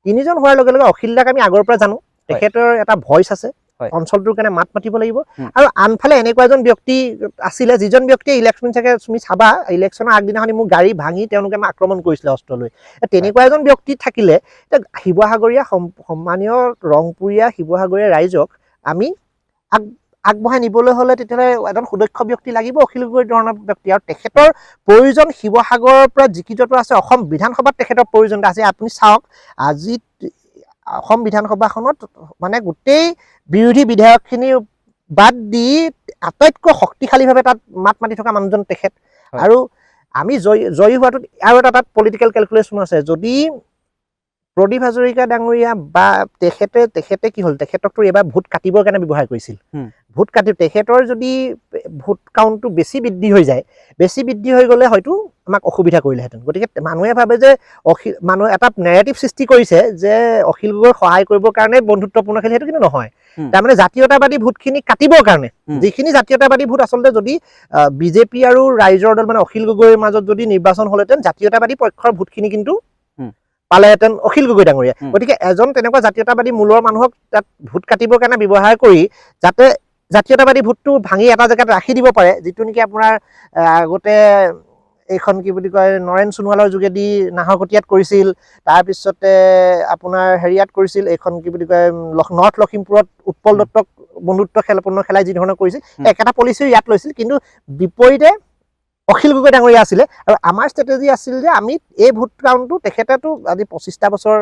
তিনিজন হোৱাৰ লগে লগে অখিল দাক আমি আগৰ পৰা জানো তেখেতৰ এটা ভইচ আছে অঞ্চলটোৰ কাৰণে মাত মাতিব লাগিব আৰু আনফালে এনেকুৱা এজন ব্যক্তি আছিলে যিজন ব্যক্তিয়ে ইলেকশ্যন চাগে তুমি চাবা ইলেকশ্যনৰ আগদিনাখনি মোৰ গাড়ী ভাঙি তেওঁলোকে আমাক আক্ৰমণ কৰিছিলে অস্ত্ৰ লৈ তেনেকুৱা এজন ব্যক্তি থাকিলে শিৱসাগৰীয়া সন্মানীয় ৰংপুৰীয়া শিৱসাগৰীয়া ৰাইজক আমি আগবঢ়াই নিবলৈ হ'লে তেতিয়াহ'লে এজন সুদক্ষ ব্যক্তি লাগিব অখিল গগৈ ধৰণৰ ব্যক্তি আৰু তেখেতৰ প্ৰয়োজন শিৱসাগৰৰ পৰা যিকিজটো আছে অসম বিধানসভাত তেখেতৰ প্ৰয়োজনতা আছে আপুনি চাওক আজি অসম বিধানসভাখনত মানে গোটেই বিৰোধী বিধায়কখিনি বাদ দি আটাইতকৈ শক্তিশালীভাৱে তাত মাত মাতি থকা মানুহজন তেখেত আৰু আমি জয়ী হোৱাটোত আৰু এটা তাত পলিটিকেল কেলকুলেশ্যন আছে যদি প্ৰদীপ হাজৰিকা ডাঙৰীয়া বা তেখেতে কি হ'ল তেখেতকতো এবাৰ ভোট কাটিবৰ কাৰণে ব্যৱহাৰ কৰিছিল ভোট কাটি তেখেতৰ যদি ভোট কাউণ্টটো বেছি বৃদ্ধি হৈ যায় বেছি বৃদ্ধি হৈ গ'লে হয়তো আমাক অসুবিধা কৰিলেহেঁতেন গতিকে মানুহে ভাবে যে মানুহে এটা নেৰেটিভ সৃষ্টি কৰিছে যে অখিল গগৈক সহায় কৰিবৰ কাৰণে বন্ধুত্বপূৰ্ণ খেল সেইটো কিন্তু নহয় তাৰমানে জাতীয়তাবাদী ভোটখিনি কাটিবৰ কাৰণে যিখিনি জাতীয়তাবাদী ভোট আচলতে যদি বিজেপি আৰু ৰাইজৰ দল মানে অখিল গগৈৰ মাজত যদি নিৰ্বাচন হ'লহেঁতেন জাতীয়তাবাদী পক্ষৰ ভোটখিনি কিন্তু পালেহেঁতেন অখিল গগৈ ডাঙৰীয়া গতিকে এজন তেনেকুৱা জাতীয়তাবাদী মূলৰ মানুহক তাত ভোট কাটিবৰ কাৰণে ব্যৱহাৰ কৰি যাতে জাতীয়তাবাদী ভোটটো ভাঙি এটা জেগাত ৰাখি দিব পাৰে যিটো নেকি আপোনাৰ আগতে এইখন কি বুলি কয় নৰেন সোণোৱালৰ যোগেদি নাহৰকটীয়াত কৰিছিল তাৰপিছতে আপোনাৰ হেৰিয়াত কৰিছিল এইখন কি বুলি কয় নৰ্থ লখিমপুৰত উৎপল দত্তক বন্ধুত্ব খেলপূৰ্ণ খেলাই যি ধৰণৰ কৰিছিল একেটা পলিচি ইয়াত লৈছিল কিন্তু বিপৰীতে অখিল গগৈ ডাঙৰীয়া আছিলে আৰু আমাৰ ষ্ট্ৰেটেজি আছিল যে আমি এই ভোট কাউণ্টটো তেখেতেতো আজি 25টা বছৰ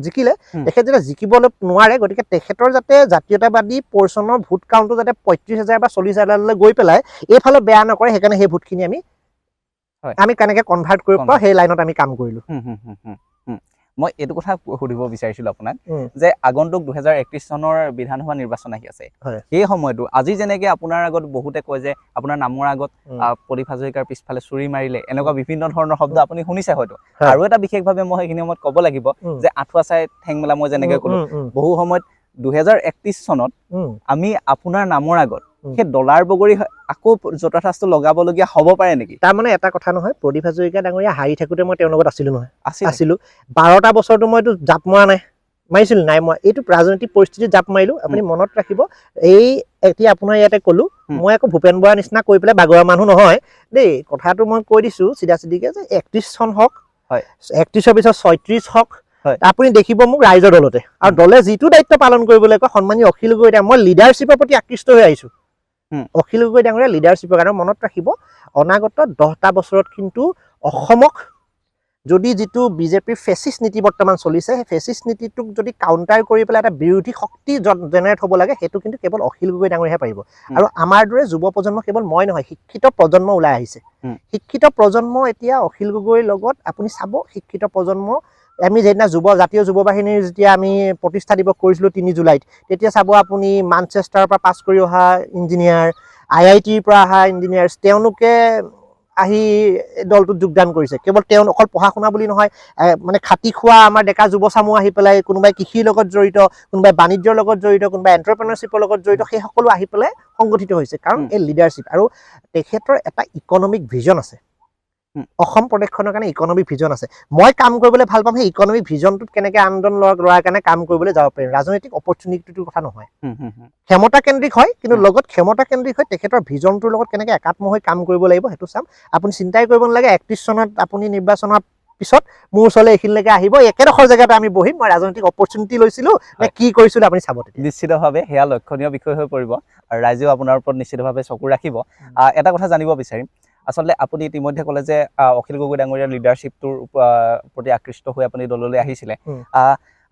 জিকিলে তেখেত যেতিয়া জিকিবলৈ নোৱাৰে গতিকে তেখেতৰ যাতে জাতীয়তাবাদী পৰ্চনৰ ভোট কাউণ্টটো যাতে 35,000 বা 40,000লৈ গৈ পেলাই এইফালে বেয়া নকৰে সেইকাৰণে সেই ভোটখিনি আমি কেনেকৈ কনভাৰ্ট কৰিব পাৰোঁ সেই লাইনত আমি কাম কৰিলোঁ মই এইটো কথা সুধিব বিচাৰিছিলোঁ আপোনাক যে আগন্তুক 2031 চনৰ বিধানসভা নিৰ্বাচন আহি আছে সেই সময়তো আজি যেনেকৈ আপোনাৰ আগত বহুতে কয় যে আপোনাৰ নামৰ আগত প্ৰদীপ হাজৰিকাৰ পিছফালে চুৰি মাৰিলে এনেকুৱা বিভিন্ন ধৰণৰ শব্দ আপুনি শুনিছে হয়তো আৰু এটা বিশেষভাৱে মই সেইখিনি সময়ত ক'ব লাগিব যে আঁঠুৱা চাই ঠেং মেলা মই যেনেকৈ ক'লোঁ বহু সময়ত 2031 চনত আমি আপোনাৰ নামৰ আগত সেই ডলাৰ বগৰী আকৌ যথাযথ লগাবলগীয়া হ'ব পাৰে নেকি তাৰমানে এটা কথা নহয় প্ৰদীপ হাজৰিকা ডাঙৰীয়া হাৰি থাকোঁতে মই তেওঁৰ লগত আছিলোঁ নহয় আছিলোঁ 12টা বছৰটো মইতো জাপ মৰা নাই মাৰিছিলোঁ নাই মই এইটো ৰাজনৈতিক পৰিস্থিতিত জাপ মাৰিলোঁ আপুনি মনত ৰাখিব এই এতিয়া আপোনাৰ ইয়াতে ক'লোঁ মই আকৌ ভূপেন বৰাৰ নিচিনা কৈ পেলাই বাগৰা মানুহ নহয় দেই কথাটো মই কৈ দিছোঁ চিধা চিধিকে যে 31 চন হওক 31ৰ পিছত 36 হওক আপুনি দেখিব মোক ৰাইজৰ দলতে আৰু দলে যিটো দায়িত্ব পালন কৰিবলৈ কয় সন্মানীয় অখিল গগৈ মই লিডাৰশ্বিপৰ প্ৰতি আকৃষ্ট হৈ আহিছোঁ অখিল গগৈ ডাঙৰীয়া লিডাৰশ্বিপৰ কাৰণে মনত ৰাখিব অনাগত 10টা বছৰত কিন্তু অসমক যদি যিটো বিজেপিৰ ফেচিষ্ট নীতি বৰ্তমান চলিছে সেই ফেচিষ্ট নীতিটোক যদি কাউণ্টাৰ কৰি পেলাই এটা বিৰোধী শক্তি জেনেৰেট হ'ব লাগে সেইটো কিন্তু কেৱল অখিল গগৈ ডাঙৰীয়াহে পাৰিব আৰু আমাৰ দৰে যুৱ প্ৰজন্ম কেৱল মই নহয় শিক্ষিত প্ৰজন্ম ওলাই আহিছে শিক্ষিত প্ৰজন্ম এতিয়া অখিল গগৈৰ লগত আপুনি চাব শিক্ষিত প্ৰজন্ম আমি যেদিনা জাতীয় যুৱ বাহিনীৰ যেতিয়া আমি প্ৰতিষ্ঠা দিৱস কৰিছিলোঁ 3 জুলাইত তেতিয়া চাব আপুনি মানচেষ্টাৰৰ পৰা পাছ কৰি অহা ইঞ্জিনিয়াৰ IITৰ পৰা অহা ইঞ্জিনিয়াৰ্ছ তেওঁলোকে আহি দলটোত যোগদান কৰিছে কেৱল তেওঁ অকল পঢ়া শুনা বুলি নহয় মানে খাটি খোৱা আমাৰ ডেকা যুৱচামো আহি পেলাই কোনোবাই কৃষিৰ লগত জড়িত কোনোবাই বাণিজ্যৰ লগত জড়িত কোনোবাই এণ্টাৰপ্ৰেনাৰশ্বিপৰ লগত জড়িত সেই সকলো আহি পেলাই সংগঠিত হৈছে কাৰণ এই লিডাৰশ্বিপ আৰু তেখেতৰ এটা ইকনমিক ভিজন আছে অসম প্ৰদেশখনৰ কাৰণে ইকনমিক ভিজন আছে মই কাম কৰিবলৈ ভাল পাম সেই ইকনমিক ভিজনটোত কেনেকৈ আন্দোলন লোৱাৰ কাৰণে কাম কৰিবলৈ যাব পাৰিম ৰাজনৈতিক অপৰচুনিটিটোৰ কথা নহয় ক্ষমতা কেন্দ্ৰিক হয় কিন্তু লগত ক্ষমতা কেন্দ্ৰিক হয় তেখেতৰ ভিজনটোৰ লগত কেনেকৈ একাত্ম হৈ কাম কৰিব লাগিব সেইটো চাম আপুনি চিন্তাই কৰিব নালাগে 31 চনত আপুনি নিৰ্বাচনৰ পিছত মোৰ ওচৰলৈ এইখিনিলৈকে আহিব একেডোখৰ জেগাতে আমি বহিম মই ৰাজনৈতিক অপৰচুনিটি লৈছিলো নে কি কৰিছিলো আপুনি চাব নিশ্চিতভাৱে সেয়া লক্ষণীয় বিষয় হৈ পৰিব আৰু ৰাইজেও আপোনাৰ ওপৰত নিশ্চিতভাৱে চকু ৰাখিব এটা কথা জানিব বিচাৰিম আচলতে আপুনি ইতিমধ্যে ক'লে যে অখিল গগৈ ডাঙৰীয়াৰ লিডাৰশ্বিপটোৰ প্ৰতি আকৃষ্ট হৈ আপুনি দললৈ আহিছিলে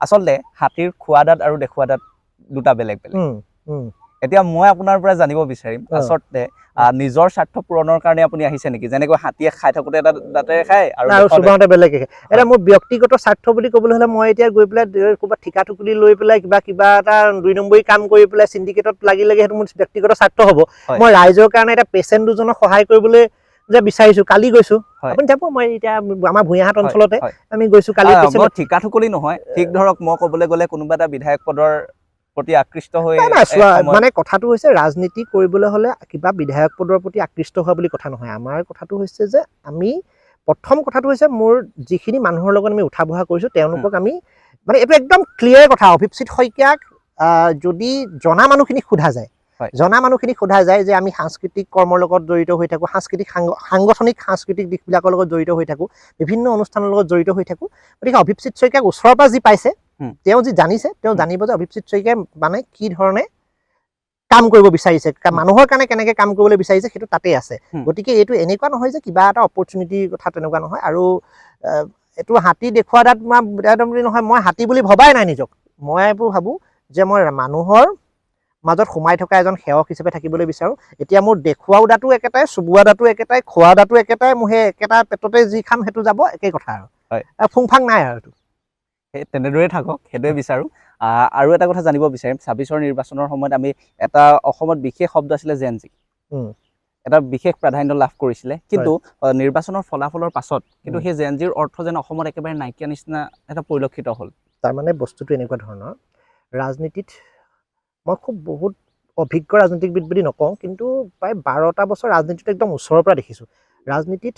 আচলতে হাতীৰ খোৱা দাঁত আৰু দেখুওৱা দাঁত দুটা বেলেগ বেলেগ এতিয়া মই আপোনাৰ পৰা জানিব বিচাৰিম আচলতে নিজৰ স্বাৰ্থ পূৰণৰ কাৰণে আপুনি আহিছে নেকি যেনেকৈ হাতীয়ে খাই থাকোতে এটা দাঁতেৰে খায় আৰু চুবাওঁতে বেলেগে এটা মোৰ ব্যক্তিগত স্বাৰ্থ বুলি ক'বলৈ হ'লে মই এতিয়া গৈ পেলাই ক'ৰবাত ঠিকা টুকুৰি লৈ পেলাই কিবা এটা 2 নম্বৰী কাম কৰি পেলাই চিণ্ডিকেটত লাগি সেইটো মোৰ ব্যক্তিগত স্বাৰ্থ হ'ব মই ৰাইজৰ কাৰণে এটা পেচেণ্ট দুজনক সহায় কৰিবলৈ যে বিচাৰিছো কালি গৈছো আপুনি যাব মই এতিয়া আমাৰ ভূঞাহাট অঞ্চলতে আমি গৈছো কালি ঠিকা টুকুৰি নহয় ঠিক ধৰক মই ক'বলৈ গ'লে কোনোবা এটা বিধায়ক পদৰ প্ৰতি আকৃষ্ট হৈ মানে কথাটো হৈছে ৰাজনীতি কৰিবলৈ হ'লে কিবা বিধায়ক পদৰ প্ৰতি আকৃষ্ট হোৱা বুলি কথা নহয় আমাৰ কথাটো হৈছে যে আমি প্ৰথম কথাটো হৈছে মোৰ যিখিনি মানুহৰ লগত আমি উঠা বহা কৰিছো তেওঁলোকক আমি মানে এইটো একদম ক্লিয়াৰ কথা অভিজিত শইকীয়াক যদি জনা মানুহখিনিক সোধা যায় যে আমি সাংস্কৃতিক কৰ্মৰ লগত জড়িত হৈ থাকোঁ সাংগঠনিক দিশবিলাকৰ লগত জড়িত হৈ থাকোঁ বিভিন্ন অনুষ্ঠানৰ লগত জড়িত হৈ থাকোঁ গতিকে অভিজিত শইকীয়াক ওচৰৰ পৰা যি পাইছে তেওঁ যি জানিছে তেওঁ জানিব যে অভিজিত শইকীয়াই মানে কি ধৰণে কাম কৰিব বিচাৰিছে মানুহৰ কাৰণে কেনেকৈ কাম কৰিবলৈ বিচাৰিছে সেইটো তাতেই আছে গতিকে এইটো এনেকুৱা নহয় যে কিবা এটা অপৰচুনিটিৰ কথা তেনেকুৱা নহয় আৰু এইটো হাতী দেখুওৱা দাঁত বুলি নহয় মই হাতী বুলি ভবাই নাই নিজক মই এইবোৰ ভাবোঁ যে মই মানুহৰ মাজত সোমাই থকা এজন সেৱক হিচাপে থাকিবলৈ বিচাৰোঁ এতিয়া মোৰ দেখুওৱা দাঁতো একেটাই চুবোৱা দাঁতো একেটাই খোৱা দাঁতো একেটাই মোৰ সেই একেটা পেটতে যি খাম সেইটো যাব একেই কথা আৰু ফুংফাং নাই আৰু তেনেদৰে থাকক সেইটোৱে বিচাৰোঁ আৰু এটা কথা জানিব বিচাৰিম 26ৰ নিৰ্বাচনৰ সময়ত আমি এটা অসমত বিশেষ শব্দ আছিলে জেনজি এটা বিশেষ প্ৰাধান্য লাভ কৰিছিলে কিন্তু নিৰ্বাচনৰ ফলাফলৰ পাছত কিন্তু সেই জেনজিৰ অৰ্থ যেন অসমত একেবাৰে নাইকিয়া নিচিনা এটা পৰিলক্ষিত হ'ল তাৰমানে বস্তুটো এনেকুৱা ধৰণৰ ৰাজনীতিত মই খুব বহুত অভিজ্ঞ ৰাজনীতিবিদ বুলি নকওঁ কিন্তু প্ৰায় 12টা বছৰ ৰাজনীতিত একদম ওচৰৰ পৰা দেখিছোঁ ৰাজনীতিত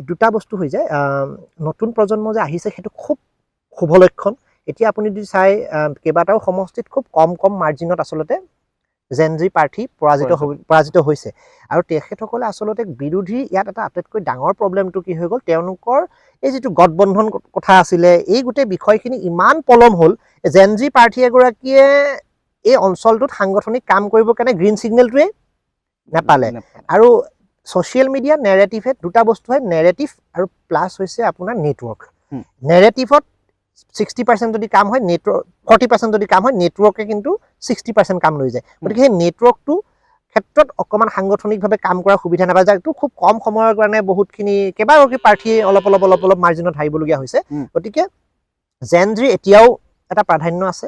দুটা বস্তু হৈ যায় নতুন প্ৰজন্ম যে আহিছে সেইটো খুব শুভ লক্ষণ এতিয়া আপুনি যদি চাই কেইবাটাও সমষ্টিত খুব কম মাৰ্জিনত আচলতে জেনজি প্ৰাৰ্থী পৰাজিত হৈছে আৰু তেখেতসকলে আচলতে বিৰোধী ইয়াত এটা আটাইতকৈ ডাঙৰ প্ৰব্লেমটো কি হৈ গ'ল তেওঁলোকৰ এই যিটো গঠবন্ধন কথা আছিলে এই গোটেই বিষয়খিনি ইমান পলম হ'ল জেনজি প্ৰাৰ্থী এগৰাকীয়ে এই অঞ্চলটোত সাংগঠনিক কাম কৰিবৰ কাৰণে গ্ৰীণ ছিগনেলটোৱে নাপালে আৰু ছ'চিয়েল মিডিয়া নেৰেটিভে দুটা বস্তু হয় নেৰেটিভ আৰু প্লাছ হৈছে আপোনাৰ নেটৱৰ্ক নেৰেটিভত 60% যদি কাম হয় নেটৱৰ্ক 40% যদি কাম হয় নেটৱৰ্কে কিন্তু 60% কাম লৈ যায় গতিকে সেই নেটৱৰ্কটো ক্ষেত্ৰত অকণমান সাংগঠনিকভাৱে কাম কৰাৰ সুবিধা নাপায় যাকটো খুব কম সময়ৰ কাৰণে বহুতখিনি কেইবাগৰাকী প্ৰাৰ্থীয়ে অলপ মাৰ্জিনত হাৰিবলগীয়া হৈছে গতিকে জেনজিৰ এতিয়াও এটা প্ৰাধান্য আছে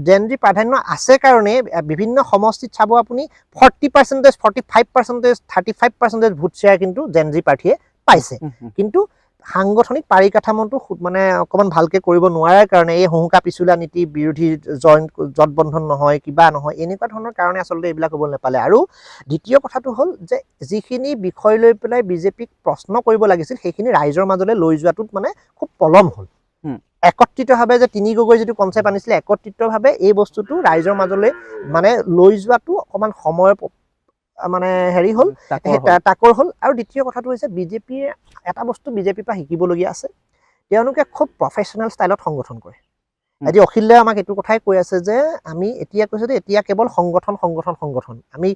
জেনজি প্ৰাধান্য আছে কাৰণে বিভিন্ন সমষ্টিত চাব আপুনি 40% 45% 35% ভোট শ্বেয়াৰ কিন্তু জেনজি প্ৰাৰ্থীয়ে পাইছে কিন্তু সাংগঠনিক পাৰিকাঠামোটো মানে অকণমান ভালকৈ কৰিব নোৱাৰাৰ কাৰণে এই হুহুকা পিছুলা নীতি বিৰোধী জোটবন্ধন নহয় কিবা নহয় এনেকুৱা ধৰণৰ কাৰণে আচলতে এইবিলাক হ'ব নাপালে আৰু দ্বিতীয় কথাটো হ'ল যে যিখিনি বিষয় লৈ পেলাই বিজেপিক প্ৰশ্ন কৰিব লাগিছিল সেইখিনি ৰাইজৰ মাজলৈ লৈ যোৱাটোত মানে খুব পলম হ'ল একত্ৰিতভাৱে যে তিনি গগৈ যিটো কনচেপ্ট আনিছিলে একত্ৰিতভাৱে এই বস্তুটো ৰাইজৰ মাজলৈ মানে লৈ যোৱাটো অকণমান সময় মানে হেৰি হ'ল তাকৰ হ'ল আৰু দ্বিতীয় কথাটো হৈছে বিজেপিয়ে এটা বস্তু বিজেপিৰ পৰা শিকিবলগীয়া আছে তেওঁলোকে খুব প্ৰফেশ্যনেল ষ্টাইলত সংগঠন কৰে আজি অখিলে আমাক এইটো কথাই কৈ আছে যে আমি এতিয়া কৈছোঁ যে এতিয়া কেৱল সংগঠন আমি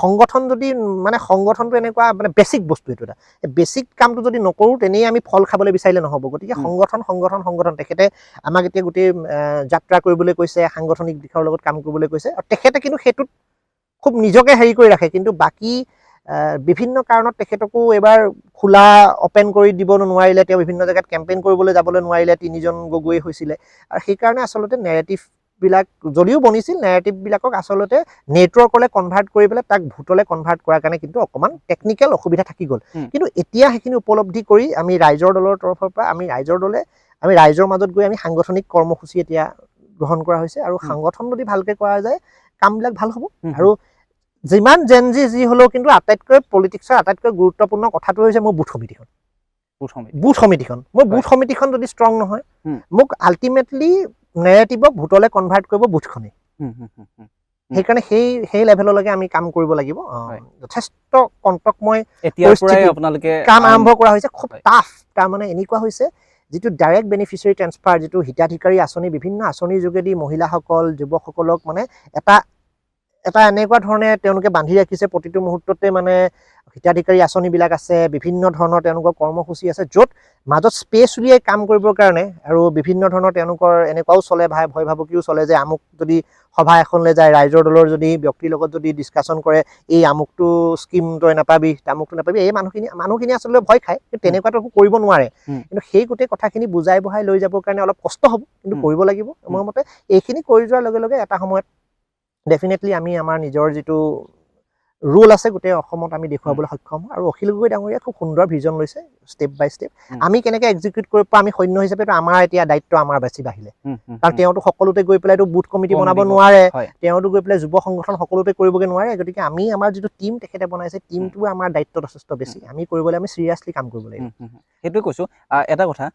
সংগঠন যদি মানে সংগঠনটো এনেকুৱা মানে বেছিক বস্তু এইটো এটা বেছিক কামটো যদি নকৰোঁ তেনেই আমি ফল খাবলৈ বিচাৰিলে নহ'ব গতিকে সংগঠন তেখেতে আমাক এতিয়া গোটেই যাত্ৰা কৰিবলৈ কৈছে সাংগঠনিক দিশৰ লগত কাম কৰিবলৈ কৈছে আৰু তেখেতে কিন্তু সেইটোত খুব নিজকে হেৰি কৰি ৰাখে কিন্তু বাকী বিভিন্ন কাৰণত তেখেতকো এবাৰ খোলা অপেন কৰি দিব নোৱাৰিলে তেওঁ বিভিন্ন জেগাত কেম্পেইন কৰিবলৈ যাবলৈ নোৱাৰিলে তিনিজন গগৈ হৈছিলে আৰু সেইকাৰণে আচলতে নেৰেটিভবিলাক যদিও বনিছিল নেৰেটিভবিলাকক আচলতে নেটৱৰ্কলৈ কনভাৰ্ট কৰি পেলাই তাক ভোটলৈ কনভাৰ্ট কৰাৰ কাৰণে কিন্তু অকণমান টেকনিকেল অসুবিধা থাকি গ'ল কিন্তু এতিয়া সেইখিনি উপলব্ধি কৰি আমি ৰাইজৰ দলৰ তৰফৰ পৰা আমি ৰাইজৰ মাজত গৈ আমি সাংগঠনিক কৰ্মসূচী এতিয়া গ্ৰহণ কৰা হৈছে আৰু সংগঠন যদি ভালকৈ কৰা যায় কামবিলাক ভাল হ'ব আৰু যিমান জেনজি যি হ'লেও কিন্তু আটাইতকৈ পলিটিক্সৰ আটাইতকৈ গুৰুত্বপূৰ্ণ কথাটো হৈছে মোৰ বুথ সমিতিখন বুথ সমিতিখন মোৰ বুথ সমিতিখন যদি ষ্ট্ৰং নহয় মোক আল্টিমেটলি নেৰেটিভক ভোটলৈ কনভাৰ্ট কৰিব বুথখনে সেইকাৰণে সেই লেভেললৈকে আমি কাম কৰিব লাগিব যথেষ্ট কণ্টকময় কাম আৰম্ভ কৰা হৈছে খুব টাফ তাৰমানে এনেকুৱা হৈছে যিটো ডাইৰেক্ট বেনিফিচিয়াৰী ট্ৰেন্সফাৰ যিটো হিতাধিকাৰী আঁচনি বিভিন্ন আঁচনিৰ যোগেদি মহিলাসকল যুৱকসকলক মানে এটা এনেকুৱা ধৰণে তেওঁলোকে বান্ধি ৰাখিছে প্ৰতিটো মুহূৰ্ততে মানে হিতাধিকাৰী আঁচনিবিলাক আছে বিভিন্ন ধৰণৰ তেওঁলোকৰ কৰ্মসূচী আছে য'ত মাজত স্পেচ উলিয়াই কাম কৰিবৰ কাৰণে আৰু বিভিন্ন ধৰণৰ তেওঁলোকৰ এনেকুৱাও চলে ভয় ভাবুকিও চলে যে আমুক যদি সভা এখনলৈ যায় ৰাইজৰ দলৰ যদি ব্যক্তিৰ লগত যদি ডিছকাশ্যন কৰে এই আমুকটো স্কিম তই নাপাবি তামুকটো নাপাবি এই মানুহখিনি আচলতে ভয় খায় কিন্তু তেনেকুৱাটো কৰিব নোৱাৰে কিন্তু সেই গোটেই কথাখিনি বুজাই বঢ়াই লৈ যাবৰ কাৰণে অলপ কষ্ট হ'ব কিন্তু কৰিব লাগিব মোৰ মতে এইখিনি কৰি যোৱাৰ লগে লগে এটা সময়ত ডেফিনেটলি আমি আমাৰ নিজৰ যিটো ৰুল আছে গোটেই অসমত আমি দেখুৱাবলৈ সক্ষম আৰু অখিল গগৈ ডাঙৰীয়া খুব সুন্দৰ ভিজন লৈছে ষ্টেপ বাই ষ্টেপ আমি কেনেকৈ এক্সিকিউট কৰিব পাৰোঁ আমি সৈন্য হিচাপেতো আমাৰ এতিয়া দায়িত্ব আমাৰ বেছি বাঢ়িলে কাৰণ তেওঁতো সকলোতে গৈ পেলাইতো বুথ কমিটি বনাব নোৱাৰে তেওঁতো গৈ পেলাই যুৱ সংগঠন সকলোতে কৰিবগৈ নোৱাৰে গতিকে আমি আমাৰ যিটো টীম তেখেতে বনাইছে টীমটো আমাৰ দায়িত্ব যথেষ্ট বেছি আমি কৰিবলৈ আমি চিৰিয়াছলি কাম কৰিব লাগিব সেইটোৱে কৈছোঁ এটা কথা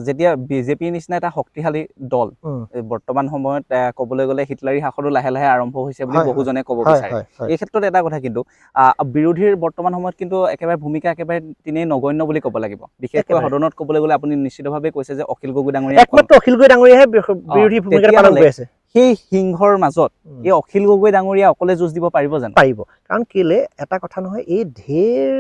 যেতিয়া বিজেপিৰ নিচিনা এটা শক্তিশালী দল বৰ্তমান সময়ত ক'বলৈ গ'লে হিটলাৰী শাসনো লাহে লাহে আৰম্ভ হৈছে বুলি বহুজনে ক'ব বিচাৰে এই ক্ষেত্ৰত এটা কথা কিন্তু বিৰোধীৰ বৰ্তমান সময়ত কিন্তু একেবাৰে ভূমিকা একেবাৰে তিনেই নগণ্য বুলি ক'ব লাগিব বিশেষকৈ সদনত ক'বলৈ গ'লে আপুনি নিশ্চিতভাৱে কৈছে যে অখিল গগৈ ডাঙৰীয়া একমাত্ৰ অখিল গগৈ ডাঙৰীয়াহে বিৰোধী ভূমিকা পালন কৰি আছে সেই সিংহৰ মাজত এই অখিল গগৈ ডাঙৰীয়া অকলে যুঁজ দিব পাৰিব জানো পাৰিব কাৰণ কেলে এটা কথা নহয় এই ঢেৰ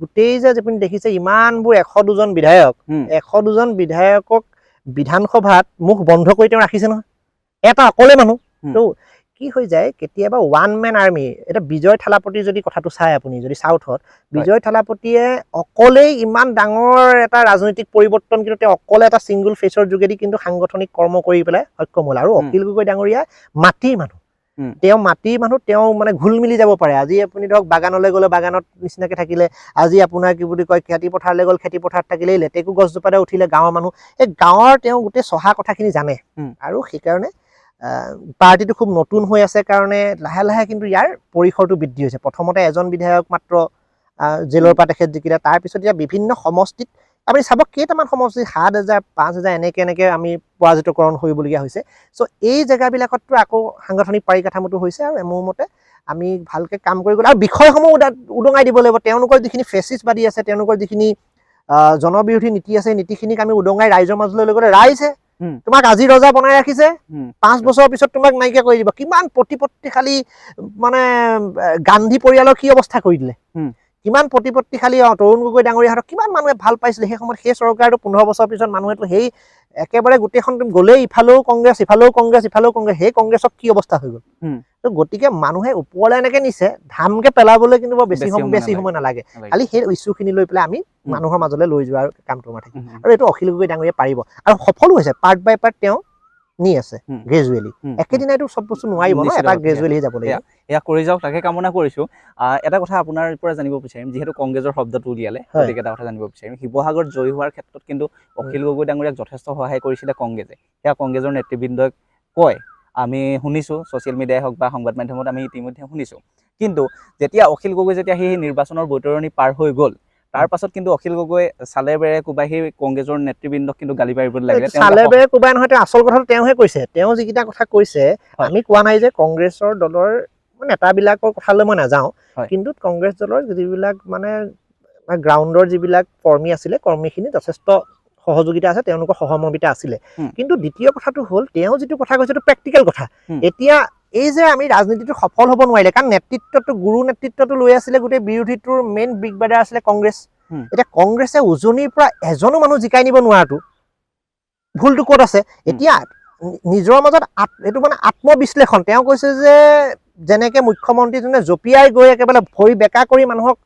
গোটেই যে আপুনি দেখিছে ইমানবোৰ 102জন বিধায়ক 102জন বিধায়কক বিধানসভাত মুখ বন্ধ কৰি তেওঁ ৰাখিছে নহয় এটা অকলে মানুহ তো কি হৈ যায় কেতিয়াবা ওৱান মেন আৰ্মি এটা বিজয় থালাপতিৰ যদি কথাটো চাই আপুনি যদি চাউথত বিজয় থালাপতিয়ে অকলেই ইমান ডাঙৰ এটা ৰাজনৈতিক পৰিৱৰ্তন কিন্তু তেওঁ অকলে এটা ছিংগুল ফেচৰ যোগেদি কিন্তু সাংগঠনিক কৰ্ম কৰি পেলাই সক্ষম হ'ল আৰু অখিল গগৈ ডাঙৰীয়া মাটিৰ মানুহ তেওঁ মানে ঘুল মিলি যাব পাৰে আজি আপুনি ধৰক বাগানলৈ গ'লে বাগানত নিচিনাকৈ থাকিলে আজি আপোনাৰ কি বুলি কয় খেতি পথাৰলৈ গ'ল খেতি পথাৰত থাকিলে লেটেকু গছজোপাতে উঠিলে গাঁৱৰ মানুহ এই গাঁৱৰ তেওঁ গোটেই চহা কথাখিনি জানে আৰু সেইকাৰণে পাৰ্টিটো খুব নতুন হৈ আছে কাৰণে লাহে লাহে কিন্তু ইয়াৰ পৰিসৰটো বৃদ্ধি হৈছে প্ৰথমতে এজন বিধায়ক মাত্ৰ জেলৰ পৰা তেখেত জিকিলে তাৰপিছত এতিয়া বিভিন্ন সমষ্টিত আপুনি চাব কেইটামান সমষ্টি 7,000 5,000 এনেকৈ আমি পৰাজিতকৰণ কৰিবলগীয়া হৈছে চ' এই জেগাবিলাকততো আকৌ সাংগঠনিক পৰিকাঠামোটো হৈছে আৰু মোৰ মতে আমি ভালকৈ কাম কৰি গ'লে আৰু বিষয়সমূহ উদঙাই দিব লাগিব তেওঁলোকৰ যিখিনি ফেচিছবাদী আছে তেওঁলোকৰ যিখিনি জনবিৰোধী নীতি আছে নীতিখিনিক আমি উদঙাই ৰাইজৰ মাজলৈ লৈ গ'লে ৰাইজে তোমাক আজি ৰজা বনাই ৰাখিছে 5 বছৰৰ পিছত তোমাক নাইকিয়া কৰি দিব কিমান প্ৰতিপত্তিশালী মানে গান্ধী পৰিয়ালৰ কি অৱস্থা কৰি দিলে কিমান প্ৰতিপত্তিশালী তৰুণ গগৈ ডাঙৰীয়াহঁতক কিমান মানুহে ভাল পাইছিলে সেই সময়ত সেই চৰকাৰটো 15 বছৰৰ পিছত মানুহেতো সেই একেবাৰে গোটেইখন গ'লেই ইফালেও কংগ্ৰেছ সেই কংগ্ৰেছক কি অৱস্থা হৈ গ'ল তো গতিকে মানুহে ওপৰলৈ এনেকৈ নিছে ধামকৈ পেলাবলৈ কিন্তু বৰ বেছি সময় নালাগে খালি সেই ইছ্যুখিনি লৈ পেলাই আমি মানুহৰ মাজলৈ লৈ যোৱাৰ কামটো আমাৰ থাকিম আৰু এইটো অখিল গগৈ ডাঙৰীয়া পাৰিব আৰু সফলো হৈছে পাৰ্ট বাই পাৰ্ট তেওঁ নি আছে গ্ৰেজুৱেলি একেদিনাইতো চব বস্তু নোৱাৰিব ন এটা গ্ৰেজুৱেলি যাব লাগিব এয়া কৰি যাওক তাকে কামনা কৰিছোঁ এটা কথা আপোনাৰ পৰা জানিব বিচাৰিম যিহেতু কংগ্ৰেছৰ শব্দটো উলিয়ালে গতিকে এটা কথা জানিব বিচাৰিম শিৱসাগৰত জয়ী হোৱাৰ ক্ষেত্ৰত কিন্তু অখিল গগৈ ডাঙৰীয়াক যথেষ্ট সহায় কৰিছিলে কংগ্ৰেছে সেয়া কংগ্ৰেছৰ নেতৃবৃন্দই কয় আমি শুনিছোঁ ছ'চিয়েল মিডিয়াই হওক বা সংবাদ মাধ্যমত আমি ইতিমধ্যে শুনিছোঁ কিন্তু যেতিয়া অখিল গগৈ যেতিয়া সেই নিৰ্বাচনৰ বৈতৰণি পাৰ হৈ গ'ল তাৰ পাছত কিন্তু অখিল গগৈ চালে বেৰে কোবাই সেই কংগ্ৰেছৰ নেতৃবৃন্দক কিন্তু গালি পাৰিবলৈ লাগিলে চালে বেৰে কোবাই নহয় তেওঁ আচল কথাটো তেওঁহে কৈছে তেওঁ যিকেইটা কথা কৈছে আমি কোৱা নাই যে কংগ্ৰেছৰ দলৰ নেতাবিলাকৰ কথালৈ মই নাযাওঁ কিন্তু কংগ্ৰেছ দলৰ যিবিলাক মানে গ্ৰাউণ্ডৰ যিবিলাক কৰ্মী আছিলে কৰ্মীখিনি যথেষ্ট সহযোগিতা আছে তেওঁলোকৰ সহমৰ্মিতা আছিলে কিন্তু দ্বিতীয় কথাটো হ'ল তেওঁ যিটো কথা কৈছে সেইটো প্ৰেক্টিকেল কথা এতিয়া এই যে আমি ৰাজনীতিটো সফল হ'ব নোৱাৰিলে কাৰণ নেতৃত্বটো গুৰু নেতৃত্বটো লৈ আছিলে গোটেই বিৰোধীটোৰ মেইন বিগ ব্ৰাদাৰ আছিলে কংগ্ৰেছ এতিয়া কংগ্ৰেছে উজনিৰ পৰা এজনো মানুহ জিকাই নিব নোৱাৰাটো ভুলটো ক'ত আছে এতিয়া নিজৰ মাজত এইটো মানে আত্মবিশ্লেষণ তেওঁ কৈছে যে যেনেকৈ মুখ্যমন্ত্ৰীজনে জঁপিয়াই গৈ একেবাৰে ভৰি বেকা কৰি মানুহক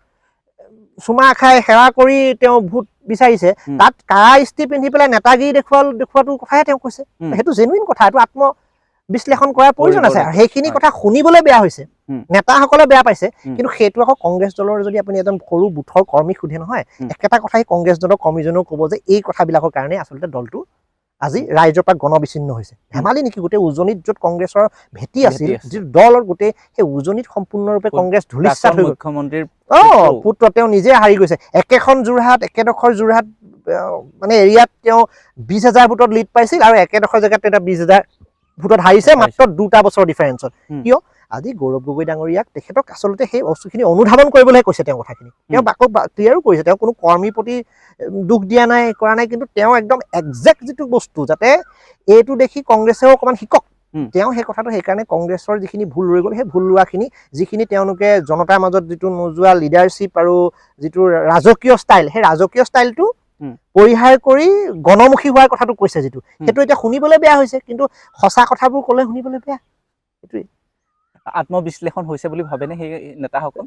চুমা খাই সেৱা কৰি তেওঁ ভোট বিচাৰিছে তাত কাৰা ইস্ত্ৰি পিন্ধি পেলাই নেতাগিৰি দেখুৱাটো কথাহে তেওঁ কৈছে সেইটো জেনুইন কথা এইটো বিশ্লেষণ কৰাৰ প্ৰয়োজন আছে আৰু সেইখিনি কথা শুনিবলৈ বেয়া হৈছে নেতাসকলে বেয়া পাইছে কিন্তু সেইটো আকৌ কংগ্ৰেছ দলৰ যদি আপুনি এজন সৰু বুথৰ কৰ্মীক সোধে নহয় একেটা কথাই কংগ্ৰেছ দলৰ কৰ্মীজনেও ক'ব যে এই কথাবিলাকৰ কাৰণে আচলতে দলটো আজি ৰাইজৰ পৰা গণবিচ্ছিন্ন হৈছে ধেমালি নেকি গোটেই উজনিত য'ত কংগ্ৰেছৰ ভেটি আছিল যিটো দলৰ গোটেই সেই উজনিত সম্পূৰ্ণৰূপে কংগ্ৰেছ ধূলিসাৎ হৈ গ'ল মুখ্যমন্ত্ৰীৰ পুত্ৰ তেওঁ নিজে হাৰি গৈছে একেখন যোৰহাট একেডোখৰ যোৰহাট মানে এৰিয়াত তেওঁ 20,000 ভোটত লিড পাইছিল আৰু একেডোখৰ জেগাত তেওঁ 20,000 ভোটত হাৰিছে মাত্ৰ 2টা বছৰ ডিফাৰেঞ্চত। কিয় আজি গৌৰৱ গগৈ ডাঙৰীয়াক তেখেতক আচলতে সেই বস্তুখিনি অনুধাৱন কৰিবলৈ কৈছে তেওঁ কথাখিনি। তেওঁ আকৌ ক্লিয়াৰো কৰিছে, তেওঁ কোনো কৰ্মীৰ প্ৰতি দুখ দিয়া নাই কৰা নাই, কিন্তু তেওঁ একদম একজেক্ট যিটো বস্তু যাতে এইটো দেখি কংগ্ৰেছেও অকণমান শিকক, তেওঁ সেই কথাটো সেইকাৰণে কংগ্ৰেছৰ যিখিনি ভুল ৰৈ গ'ল সেই ভুল লোৱাখিনি যিখিনি তেওঁলোকে জনতাৰ মাজত যিটো নোযোৱা লিডাৰশ্বিপ আৰু যিটো ৰাজকীয় ষ্টাইল, সেই ৰাজকীয় ষ্টাইলটো পৰিহাৰ কৰি গণমুখী হোৱাৰ কথাটো কৈছে যিটো, সেইটো এতিয়া শুনিবলৈ বেয়া হৈছে, কিন্তু সঁচা কথাবোৰ ক'লে শুনিবলৈ বেয়া। সেইটোৱে আত্মবিশ্লেষণ হৈছে বুলি ভাবেনে সেই নেতাসকল?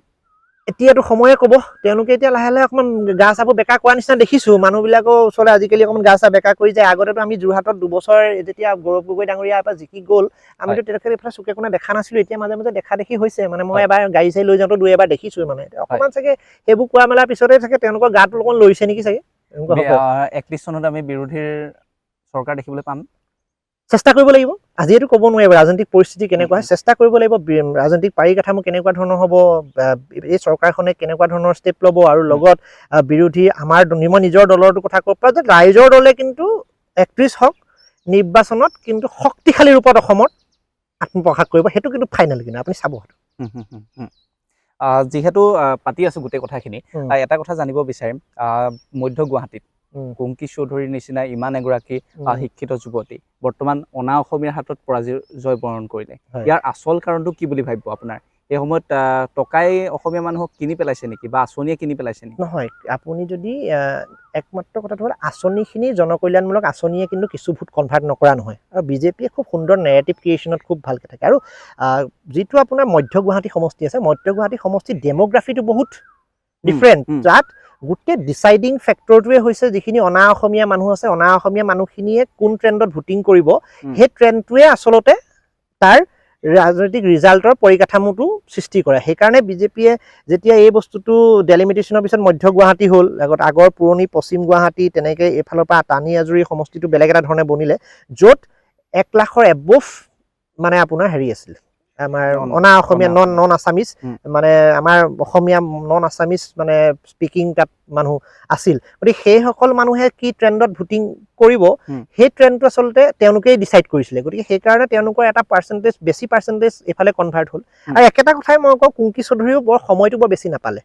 এতিয়াতো সময়ে ক'ব, তেওঁলোকে এতিয়া লাহে লাহে অকণমান গা চাবোৰ বেকা কৰা নিচিনা দেখিছোঁ। মানুহবিলাকৰ ওচৰলৈ আজিকালি অকণমান গা চা বেকা কৰি যায়। আগতেতো আমি যোৰহাটত 2 বছৰ যেতিয়া গৌৰৱ গগৈ ডাঙৰীয়াৰ পৰা জিকি গ'ল, আমিতো তেখেত এইফালে চুকে কোণে দেখা নাছিলোঁ। এতিয়া মাজে মাজে দেখা দেখি হৈছে, মানে মই এবাৰ গাড়ী চাড়ী লৈ যাওঁতো 2-এবাৰ দেখিছোঁ। মানে অকণমান চাগে সেইবোৰ কোৱা মেলাৰ পিছতে চাগে তেওঁলোকৰ গাটো অকণমান লৰিছে নেকি চাগে। 31 চনত আমি বিৰোধীৰ চৰকাৰ দেখিবলৈ পাম। চেষ্টা কৰিব লাগিব, আজিয়েতো ক'ব নোৱাৰিব ৰাজনৈতিক পৰিস্থিতি কেনেকুৱা হয়। চেষ্টা কৰিব লাগিব, ৰাজনৈতিক পাৰিকাঠামো কেনেকুৱা ধৰণৰ হ'ব, এই চৰকাৰখনে কেনেকুৱা ধৰণৰ ষ্টেপ ল'ব, আৰু লগত বিৰোধী আমাৰ মই নিজৰ দলৰটো কথা ক'ব পাৰোঁ যে ৰাইজৰ দলে কিন্তু 31 হওক নিৰ্বাচনত কিন্তু শক্তিশালী ৰূপত অসমত আত্মপ্ৰকাশ কৰিব, সেইটো কিন্তু ফাইনেল। কিন্তু আপুনি চাব যিহেতু পাতি আছোঁ গোটেই কথাখিনি, এটা কথা জানিব বিচাৰিম, মধ্য গুৱাহাটীত কুংকি চৌধুৰীৰ নিচিনা ইমান এগৰাকী শিক্ষিত যুৱতী বৰ্তমান অনা অসমীয়াৰ হাতত পৰাজয় বৰণ কৰিলে, ইয়াৰ আচল কাৰণটো কি বুলি ভাবিব আপোনাৰ? এই সময়ত টকাই অসমীয়া মানুহক কিনি পেলাইছে নেকি, বা আঁচনিয়ে কিনি পেলাইছে নেকি? নহয়, আপুনি যদি একমাত্ৰ কথাটো হ'ল আঁচনিখিনি জনকল্যাণমূলক আঁচনিয়ে কিন্তু কিছু ভোট কনভাৰ্ট নকৰা নহয়, আৰু বিজেপিয়ে খুব সুন্দৰ নেৰেটিভ ক্ৰিয়েশ্যনত খুব ভালকৈ থাকে। আৰু যিটো আপোনাৰ মধ্য গুৱাহাটী সমষ্টি আছে, মধ্য গুৱাহাটী সমষ্টিৰ ডেম'গ্ৰাফিটো বহুত ডিফাৰেণ্ট, তাত গোটেই ডিচাইডিং ফেক্টৰটোৱে হৈছে যিখিনি অনা অসমীয়া মানুহ আছে, অনা অসমীয়া মানুহখিনিয়ে কোন ট্ৰেণ্ডত ভোটিং কৰিব, সেই ট্ৰেণ্ডটোৱে আচলতে তাৰ ৰাজনৈতিক ৰিজাল্টৰ পৰিকাঠামোটো সৃষ্টি কৰে। সেইকাৰণে বিজেপিয়ে যেতিয়া এই বস্তুটো ডেলিমিটেশ্যনৰ পিছত মধ্য গুৱাহাটী হ'ল, আগৰ পুৰণি পশ্চিম গুৱাহাটী, তেনেকৈ এইফালৰ পৰা টানি আজৰি সমষ্টিটো বেলেগ এটা ধৰণে বনিলে, য'ত 1 লাখৰ এবভ মানে আপোনাৰ হেৰি আছিল, আমাৰ অনা অসমীয়া নন আছামিজ, মানে আমাৰ অসমীয়া নন আছামিজ মানে স্পিকিং তাত মানুহ আছিল। গতিকে সেইসকল মানুহে কি ট্ৰেণ্ডত ভোটিং কৰিব, সেই ট্ৰেণ্ডটো আচলতে তেওঁলোকেই ডিচাইড কৰিছিলে। গতিকে সেইকাৰণে তেওঁলোকৰ এটা বেছি পাৰ্চেণ্টেজ এইফালে কনভাৰ্ট হ'ল। আৰু একেটা কথাই মই কওঁ, কুংকি চৌধুৰীও সময়টো বৰ বেছি নাপালে।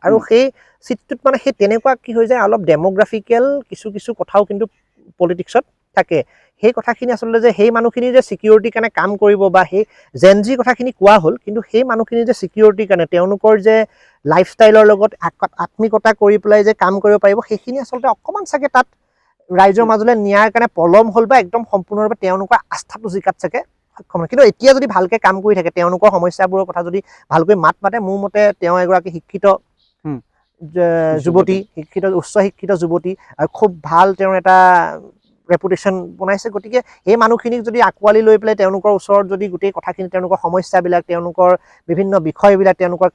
আৰু সেই চিটটোত মানে সেই তেনেকুৱা কি হৈ যায়, অলপ ডেম'গ্ৰাফিকেল কিছু কথাও কিন্তু পলিটিক্সত থাকে। সেই কথাখিনি আচলতে যে সেই মানুহখিনি যে ছিকিউৰিটিৰ কাৰণে কাম কৰিব, বা সেই জেনজি কথাখিনি কোৱা হ'ল, কিন্তু সেই মানুহখিনি যে ছিকিউৰিটিৰ কাৰণে তেওঁলোকৰ যে লাইফষ্টাইলৰ লগত আত্মিকতা কৰি পেলাই যে কাম কৰিব পাৰিব, সেইখিনি আচলতে অকণমান চাগে তাত ৰাইজৰ মাজলৈ নিয়াৰ কাৰণে পলম হ'ল, বা একদম সম্পূৰ্ণৰূপে তেওঁলোকৰ আস্থাটো জিকাত চাগে সক্ষম হয়। কিন্তু এতিয়া যদি ভালকৈ কাম কৰি থাকে, তেওঁলোকৰ সমস্যাবোৰৰ কথা যদি ভালকৈ মাত মাতে, মোৰ মতে তেওঁ এগৰাকী শিক্ষিত যুৱতী, উচ্চ শিক্ষিত যুৱতী, আৰু খুব ভাল তেওঁৰ এটা ৰেপুটেশ্যন বনাইছে। গতিকে এই মানুহখিনিক যদি আঁকোৱালি লৈ পেলাই তেওঁলোকৰ ওচৰত যদি গোটেই কথাখিনি, তেওঁলোকৰ সমস্যাবিলাক, তেওঁলোকৰ বিভিন্ন বিষয়বিলাক, তেওঁলোকৰ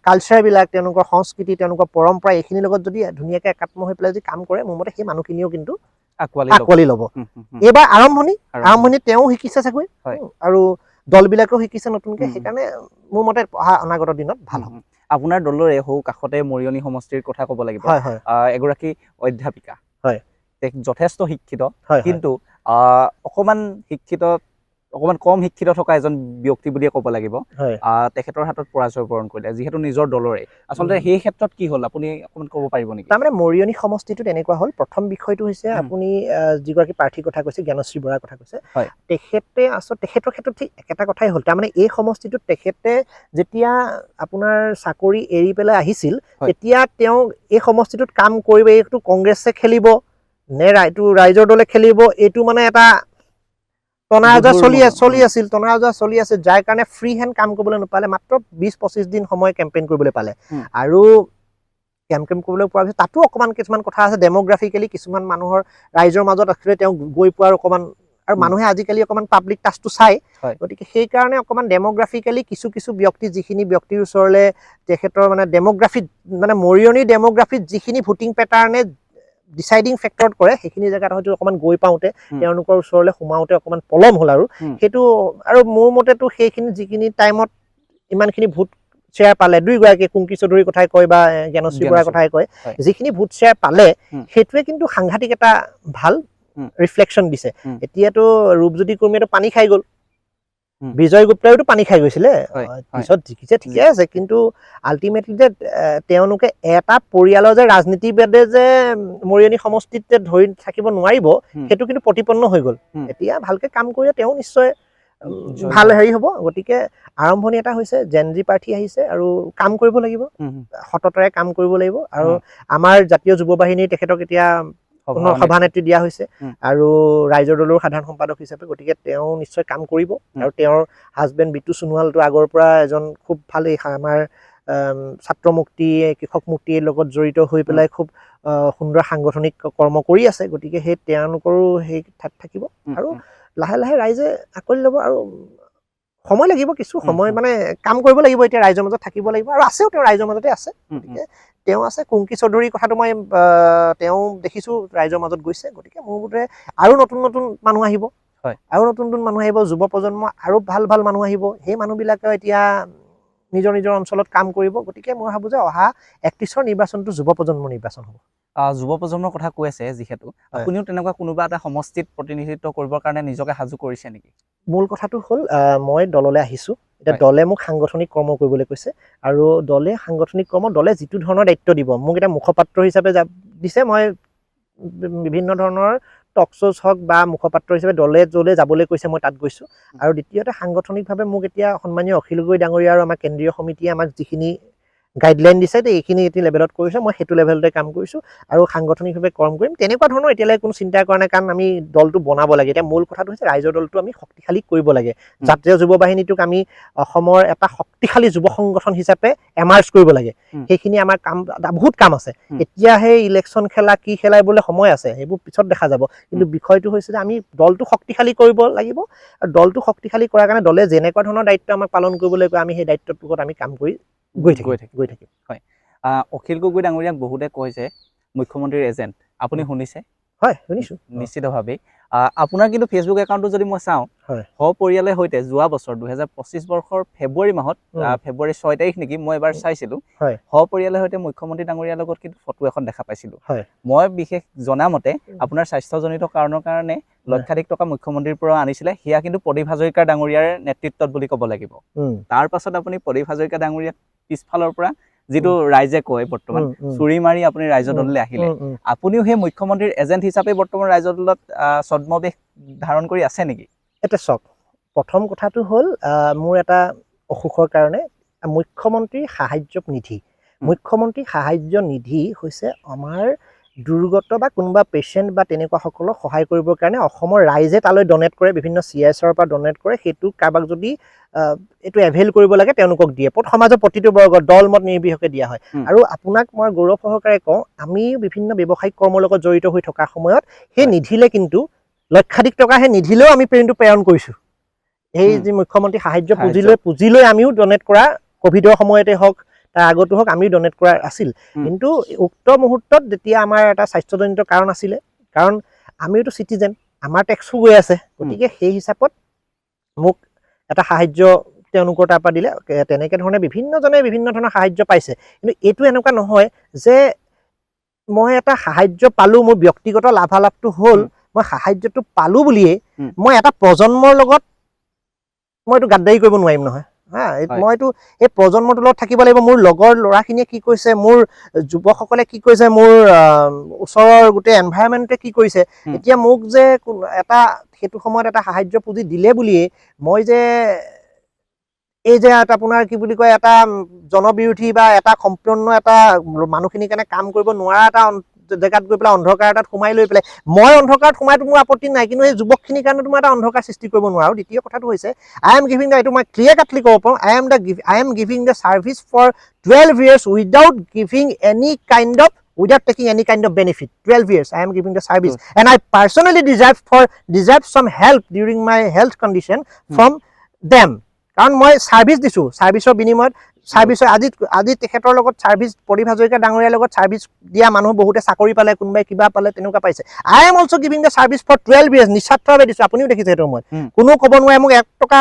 কালচাৰবিলাক, তেওঁলোকৰ সংস্কৃতি, তেওঁলোকৰ পৰম্পৰা, এইখিনিৰ লগত যদি ধুনীয়াকৈ একাত্ম হৈ পেলাই যদি কাম কৰে, মোৰ মতে সেই মানুহখিনিও কিন্তু আঁকোৱালি ল'ব। এইবাৰ আৰম্ভণি তেওঁ শিকিছে চাগৈ, আৰু দলবিলাকেও শিকিছে নতুনকৈ। সেইকাৰণে মোৰ মতে অনাগত দিনত ভাল হ'ব। আপোনাৰ দলৰে সৌ কাষতে মৰিয়নি সমষ্টিৰ কথা ক'ব লাগিব, এগৰাকী অধ্যাপিকা, যথেষ্ট শিক্ষিত, কিন্তু অকণমান কম শিক্ষিত থকা এজন ব্যক্তি বুলিয়ে ক'ব লাগিব, তেখেতৰ হাতত পৰাজয় বৰণ কৰিলে, যিহেতু নিজৰ দলৰে। আচলতে সেই ক্ষেত্ৰত কি হ'ল, আপুনি অকণমান ক'ব পাৰিব নেকি? তাৰমানে মৰিয়নি সমষ্টিটোত এনেকুৱা হ'ল, প্ৰথম বিষয়টো হৈছে আপুনি যিগৰাকী প্ৰাৰ্থীৰ কথা কৈছে, জ্ঞানশ্ৰী বৰাৰ কথা কৈছে, তেখেতৰ ক্ষেত্ৰত ঠিক একেটা কথাই হ'ল। তাৰমানে এই সমষ্টিটোত তেখেতে যেতিয়া আপোনাৰ চাকৰি এৰি পেলাই আহিছিল, তেতিয়া তেওঁ এই সমষ্টিটোত কাম কৰিব, এইটো কংগ্ৰেছে খেলিব নে ৰাইজৰ দলে খেলিব, এইটো মানে এটা টনাজা চলি আছিল, যাৰ কাৰণে ফ্ৰী হেণ্ড কাম কৰিবলৈ নাপালে। মাত্ৰ 20-25 দিন সময় কেম্পেইন কৰিবলৈ পালে, আৰু কেম্পেইন কৰিবলৈ পোৱাৰ পিছত তাতো অকণমান কিছুমান কথা আছে, ডেম'গ্ৰাফিকেলি কিছুমান মানুহৰ ৰাইজৰ মাজত আছিলে তেওঁ গৈ পোৱাৰ অকণমান, আৰু মানুহে আজিকালি অকণমান পাব্লিক টাচটো চায়। গতিকে সেইকাৰণে অকণমান ডেম'গ্ৰাফিকেলি কিছু ব্যক্তি, যিখিনি ব্যক্তিৰ ওচৰলৈ তেখেতৰ মানে ডেম'গ্ৰাফিত, মানে মৰিয়নিৰ ডেম'গ্ৰাফিত যিখিনি ভোটিং পেটাৰ্ণে ডিচাইডিং ফেক্টৰত কৰে, সেইখিনি জেগাত হয়তো অকণমান গৈ পাওঁতে, তেওঁলোকৰ ওচৰলৈ সোমাওঁতে অকণমান পলম হ'ল। আৰু সেইটো, আৰু মোৰ মতেতো সেইখিনি যিখিনি টাইমত ইমানখিনি ভোট শ্বেয়াৰ পালে, দুইগৰাকীয়ে কুংকি চৌধুৰীৰ কথাই কয় বা জ্ঞানশ্ৰী বৰাৰ কথাই কয়, যিখিনি ভোট শ্বেয়াৰ পালে সেইটোৱে কিন্তু সাংঘাতিক এটা ভাল ৰিফ্লেকশ্যন দিছে। এতিয়াতো ৰূপজ্যোতি কুৰ্মীয়েতো পানী খাই গ'ল, বিজয় গুপ্তাইওতো পানী খাই গৈছিলে, পিছত জিকিছে ঠিকে আছে, কিন্তু আল্টিমেটলি যে তেওঁলোকে এটা পৰিয়ালৰ যে ৰাজনীতিবাদে যে মৰিয়নি সমষ্টিত যে ধৰি থাকিব নোৱাৰিব সেইটো কিন্তু প্ৰতিপন্ন হৈ গ'ল। এতিয়া ভালকে কাম কৰিলে তেওঁ নিশ্চয় ভাল হেৰি হ'ব। গতিকে আৰম্ভণি এটা হৈছে, জেনজি প্ৰাৰ্থী আহিছে আৰু কাম কৰিব লাগিব, সততাৰে কাম কৰিব লাগিব। আৰু আমাৰ জাতীয় যুৱ বাহিনীৰ তেখেতক এতিয়া সভানেত্ৰী দিয়া হৈছে আৰু ৰাইজৰ দলৰ সাধাৰণ সম্পাদক হিচাপে, গতিকে তেওঁ নিশ্চয় কাম কৰিব। আৰু তেওঁৰ হাজবেণ্ড বিতু সোণোৱালটো আগৰ পৰা এজন খুব ভাল আমাৰ ছাত্ৰ মুক্তি কৃষক মুক্তিৰ লগত জড়িত হৈ পেলাই খুব সুন্দৰ সাংগঠনিক কৰ্ম কৰি আছে। গতিকে সেই তেওঁলোকৰো সেই ঠাইত থাকিব আৰু লাহে লাহে ৰাইজে আঁকোৱালি ল'ব। আৰু সময় লাগিব, কিছু সময় মানে কাম কৰিব লাগিব, এতিয়া ৰাইজৰ মাজত থাকিব লাগিব আৰু আছেও, তেওঁ ৰাইজৰ মাজতে আছে। গতিকে তেওঁ আছে। কুংকি চৌধুৰীৰ কথাটো মই তেওঁ দেখিছোঁ ৰাইজৰ মাজত গৈছে। গতিকে মোৰ বোধে আৰু নতুন নতুন মানুহ আহিব, আৰু নতুন নতুন মানুহ আহিব, যুৱ প্ৰজন্ম আৰু ভাল ভাল মানুহ আহিব। সেই মানুহবিলাকে এতিয়া নিজৰ নিজৰ অঞ্চলত কাম কৰিব। গতিকে মই ভাবোঁ যে অহা 31ৰ নিৰ্বাচনটো যুৱ প্ৰজন্মৰ নিৰ্বাচন হ'ব। যুৱ প্ৰজন্মৰ কথা কৈ আছে যিহেতু, আপুনিও তেনেকুৱা কোনোবা এটা সমষ্টিত প্ৰতিনিধিত্ব কৰিবৰ কাৰণে নিজকে সাজু কৰিছে নেকি? মূল কথাটো হ'ল মই দললৈ আহিছোঁ, এতিয়া দলে মোক সাংগঠনিক কৰ্ম কৰিবলৈ কৈছে আৰু দলে সাংগঠনিক কৰ্ম দলে যিটো ধৰণৰ দায়িত্ব দিব, মোক এতিয়া মুখপাত্ৰ হিচাপে দিছে। মই বিভিন্ন ধৰণৰ টক শ্ব'জ হওক বা মুখপাত্ৰ হিচাপে দলে য'লৈ যাবলৈ কৈছে মই তাত গৈছোঁ। আৰু দ্বিতীয়তে সাংগঠনিকভাৱে মোক এতিয়া সন্মানীয় অখিল গগৈ ডাঙৰীয়া আৰু আমাৰ কেন্দ্ৰীয় সমিতিয়ে আমাক যিখিনি গাইডলাইন দিছে যে এইখিনি এটি লেভেলত কৰিছে, মই সেইটো লেভেলতে কাম কৰিছোঁ আৰু সাংগঠনিকভাৱে কৰ্ম কৰিম। তেনেকুৱা ধৰণৰ এতিয়ালৈকে কোনো চিন্তা কৰা নাই, কাৰণ আমি দলটো বনাব লাগে। এতিয়া মূল কথাটো হৈছে ৰাইজৰ দলটো আমি শক্তিশালী কৰিব লাগে। জাতীয় যুৱ বাহিনীটোক আমি অসমৰ এটা শক্তিশালী যুৱ সংগঠন হিচাপে এমাৰ্জ কৰিব লাগে। সেইখিনি আমাৰ কাম, বহুত কাম আছে। এতিয়া সেই ইলেকশ্যন খেলা কি খেলা এইবোৰলৈ সময় আছে, সেইবোৰ পিছত দেখা যাব। কিন্তু বিষয়টো হৈছে যে আমি দলটো শক্তিশালী কৰিব লাগিব আৰু দলটো শক্তিশালী কৰাৰ কাৰণে দলে যেনেকুৱা ধৰণৰ দায়িত্ব আমাক পালন কৰিবলৈ কয় আমি সেই দায়িত্বটোত আমি কাম কৰি গৈ থাকিম। হয়, অখিল গগৈ ডাঙৰীয়াক বহুতে কয় যে মুখ্যমন্ত্ৰীৰ এজেণ্ট, আপুনি শুনিছে? হয়, শুনিছোঁ নিশ্চিতভাৱেই। আপোনাৰ কিন্তু ফেচবুক একাউণ্টটো যদি মই চাওঁ, সপৰিয়ালৰ সৈতে যোৱা বছৰ 2025 বৰ্ষৰ ফেব্ৰুৱাৰী মাহত, ফেব্ৰুৱাৰী 6 তাৰিখ নেকি, মই এবাৰ চাইছিলোঁ, সপৰিয়ালৰ সৈতে মুখ্যমন্ত্ৰী ডাঙৰীয়াৰ লগত কিন্তু ফটো এখন দেখা পাইছিলোঁ। মই বিশেষ জনামতে আপোনাৰ স্বাস্থ্যজনিত কাৰণৰ কাৰণে লক্ষাধিক টকা মুখ্যমন্ত্ৰীৰ পৰা আনিছিলে, সেয়া কিন্তু প্ৰদীপ হাজৰিকা ডাঙৰীয়াৰ নেতৃত্বত বুলি ক'ব লাগিব। তাৰ পাছত আপুনি প্ৰদীপ হাজৰিকা ডাঙৰীয়াক পিছফালৰ পৰা, যিটো ৰাইজে কয় বৰ্তমান, চুৰি মাৰি আপুনি ৰাইজৰ দললৈ আহিলে। আপুনিও সেই মুখ্যমন্ত্ৰীৰ এজেণ্ট হিচাপে বৰ্তমান ৰাইজৰ দলত ছদ্মবেশ ধাৰণ কৰি আছে নেকি? এতিয়া চাওক, প্ৰথম কথাটো হ'ল মোৰ এটা অসুখৰ কাৰণে মুখ্যমন্ত্ৰীৰ সাহায্য নিধি, মুখ্যমন্ত্ৰী সাহায্য নিধি হৈছে আমাৰ দুৰ্গত বা কোনোবা পেচেণ্ট বা তেনেকুৱাসকলক সহায় কৰিবৰ কাৰণে অসমৰ ৰাইজে তালৈ ডনেট কৰে, বিভিন্ন CSR পৰা ডনেট কৰে। সেইটো কাৰোবাক যদি এইটো এভেইল কৰিব লাগে তেওঁলোকক দিয়ে, সমাজৰ প্ৰতিটো বৰ্গত দল মত নিৰ্বিশেষে দিয়া হয়। আৰু আপোনাক মই গৌৰৱ সহকাৰে কওঁ, আমি বিভিন্ন ব্যৱসায়িক কৰ্মৰ লগত জড়িত হৈ থকা সময়ত সেই নিধিলে কিন্তু লক্ষাধিক টকা সেই নিধিলেও আমি প্ৰেৰণ কৰিছোঁ। এই যি মুখ্যমন্ত্ৰী সাহায্য পুঁজি লৈ আমিও ডনেট কৰা, ক'ভিডৰ সময়তে হওক তাৰ আগতো হওক আমিও ডনেট কৰা আছিল। কিন্তু উক্ত মুহূৰ্তত যেতিয়া আমাৰ এটা স্বাস্থ্যজনিত কাৰণ আছিলে, কাৰণ আমিওতো চিটিজেন, আমাৰ টেক্সো গৈ আছে, গতিকে সেই হিচাপত মোক এটা সাহায্য তেওঁলোকৰ তাৰ পৰা দিলে। তেনেকৈ ধৰণে বিভিন্নজনে বিভিন্ন ধৰণৰ সাহায্য পাইছে। কিন্তু এইটো এনেকুৱা নহয় যে মই এটা সাহায্য পালোঁ, মোৰ ব্যক্তিগত লাভালাভটো হ'ল মই সাহায্যটো পালোঁ বুলিয়েই মই এটা প্ৰজন্মৰ লগত মই এইটো গাদ্দাৰী কৰিব নোৱাৰিম নহয়। মইতো এই প্ৰজন্মটোৰ লগত থাকিব লাগিব। মোৰ লগৰ ল'ৰাখিনিয়ে কি কৈছে, মোৰ যুৱকসকলে কি কৈছে, মোৰ ওচৰৰ গোটেই এনভাইৰনমেণ্টে কি কৰিছে। এতিয়া মোক যে এটা সেইটো সময়ত এটা সাহায্য পুঁজি দিলে বুলিয়েই মই যে এই যে আপোনাৰ কি বুলি কয়, এটা জনবিৰোধী বা এটা সম্পূৰ্ণ এটা মানুহখিনিৰ কাৰণে কাম কৰিব নোৱাৰা এটা জেগাত গৈ পেলাই অন্ধকাৰ এটাত সোমাই লৈ পেলাই, মই অন্ধকাৰত সোমাইতো মোৰ আপত্তি নাই, কিন্তু এই যুৱকখিনিৰ কাৰণে মই এটা অন্ধকাৰ সৃষ্টি কৰিব নোৱাৰোঁ। দ্বিতীয় কথাটো হৈছে আই এম গিভিং এইটো মই ক্লিয়াৰ কাটলি ক'ব পাৰোঁ, I am giving the service for 12 years without giving any kind of, without taking any kind of benefit. 12 years I am giving the service, and I personally deserve some help during my health condition from them. কাৰণ মই service দিছোঁ, ছাৰ্ভিচৰ বিনিময়ত service আজি তেখেতৰ লগত service Pradip Hazarika ডাঙৰীয়াৰ লগত service দিয়া মানুহ বহুতে চাকৰি পালে, কোনোবাই কিবা পালে, তেনেকুৱা পাইছে। I am also' giving the service for 12 years, নিস্বাৰ্থভাৱে দিছোঁ। আপুনিও দেখিছে সেইটো সময়ত কোনো ক'ব নোৱাৰে মোক 1 টকা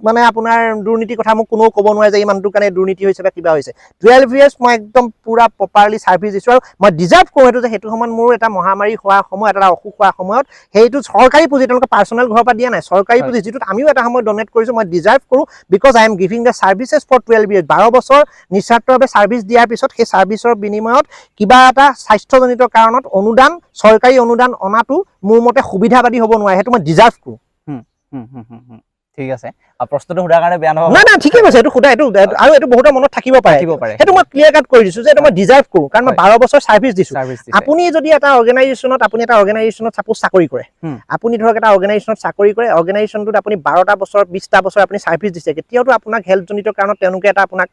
মানে আপোনাৰ দুৰ্নীতিৰ কথা মোক কোনেও ক'ব নোৱাৰে যে এই মানুহটোৰ কাৰণে দুৰ্নীতি হৈছে বা কিবা হৈছে। 12 years মই একদম পুৰা প্ৰপাৰলি ছাৰ্ভিচ দিছোঁ আৰু মই ডিজাৰ্ভ কৰোঁ সেইটো, যে সেইটো সময়ত মোৰ এটা মহামাৰী হোৱাৰ সময়ত, এটা অসুখ হোৱাৰ সময়ত সেইটো চৰকাৰী পুঁজি, তেওঁলোকে পাৰ্চনেল ঘৰৰ পৰা দিয়া নাই, চৰকাৰী পুঁজি যিটোত আমিও এটা সময়ত ডনেট কৰিছোঁ, মই ডিজাৰ্ভ কৰোঁ because I am giving the services for 12 years। 12 বছৰ নিস্বাৰ্থভাৱে ছাৰ্ভিচ দিয়াৰ পিছত সেই ছাৰ্ভিচৰ বিনিময়ত কিবা এটা স্বাস্থ্যজনিত কাৰণত অনুদান, চৰকাৰী অনুদান অনাটো মোৰ মতে সুবিধাবাদী হ'ব নোৱাৰে, সেইটো মই ডিজাৰ্ভ কৰোঁ। ঠিক আছে, প্ৰশ্নটো সোধাৰ কাৰণে বেয়া নহ'ব। নাই ঠিকে কৈছে, এইটো সোধা, এইটো আৰু এইটো বহুতৰ মনত থাকিব পাৰে, সেইটো মই ক্লিয়াৰ কাট কৰি দিছোঁ যে এইটো মই ডিজাৰ্ভ কৰোঁ, কাৰণ মই 12 বছৰ ছাৰ্ভিচ দিছোঁ। আপুনি যদি এটা অৰ্গেনাইজেশ্যনত ছাপোজ চাকৰি কৰে, আপুনি ধৰক এটা অৰ্গেনাইজেশ্যনত চাকৰি কৰে, অৰ্গেনাইজেশ্যনটোত আপুনি 12টা বছৰ 20টা বছৰ আপুনি ছাৰ্ভিচ দিছে, কেতিয়াওতো আপোনাক হেল্থজনিত কাৰণত তেওঁলোকে এটা আপোনাক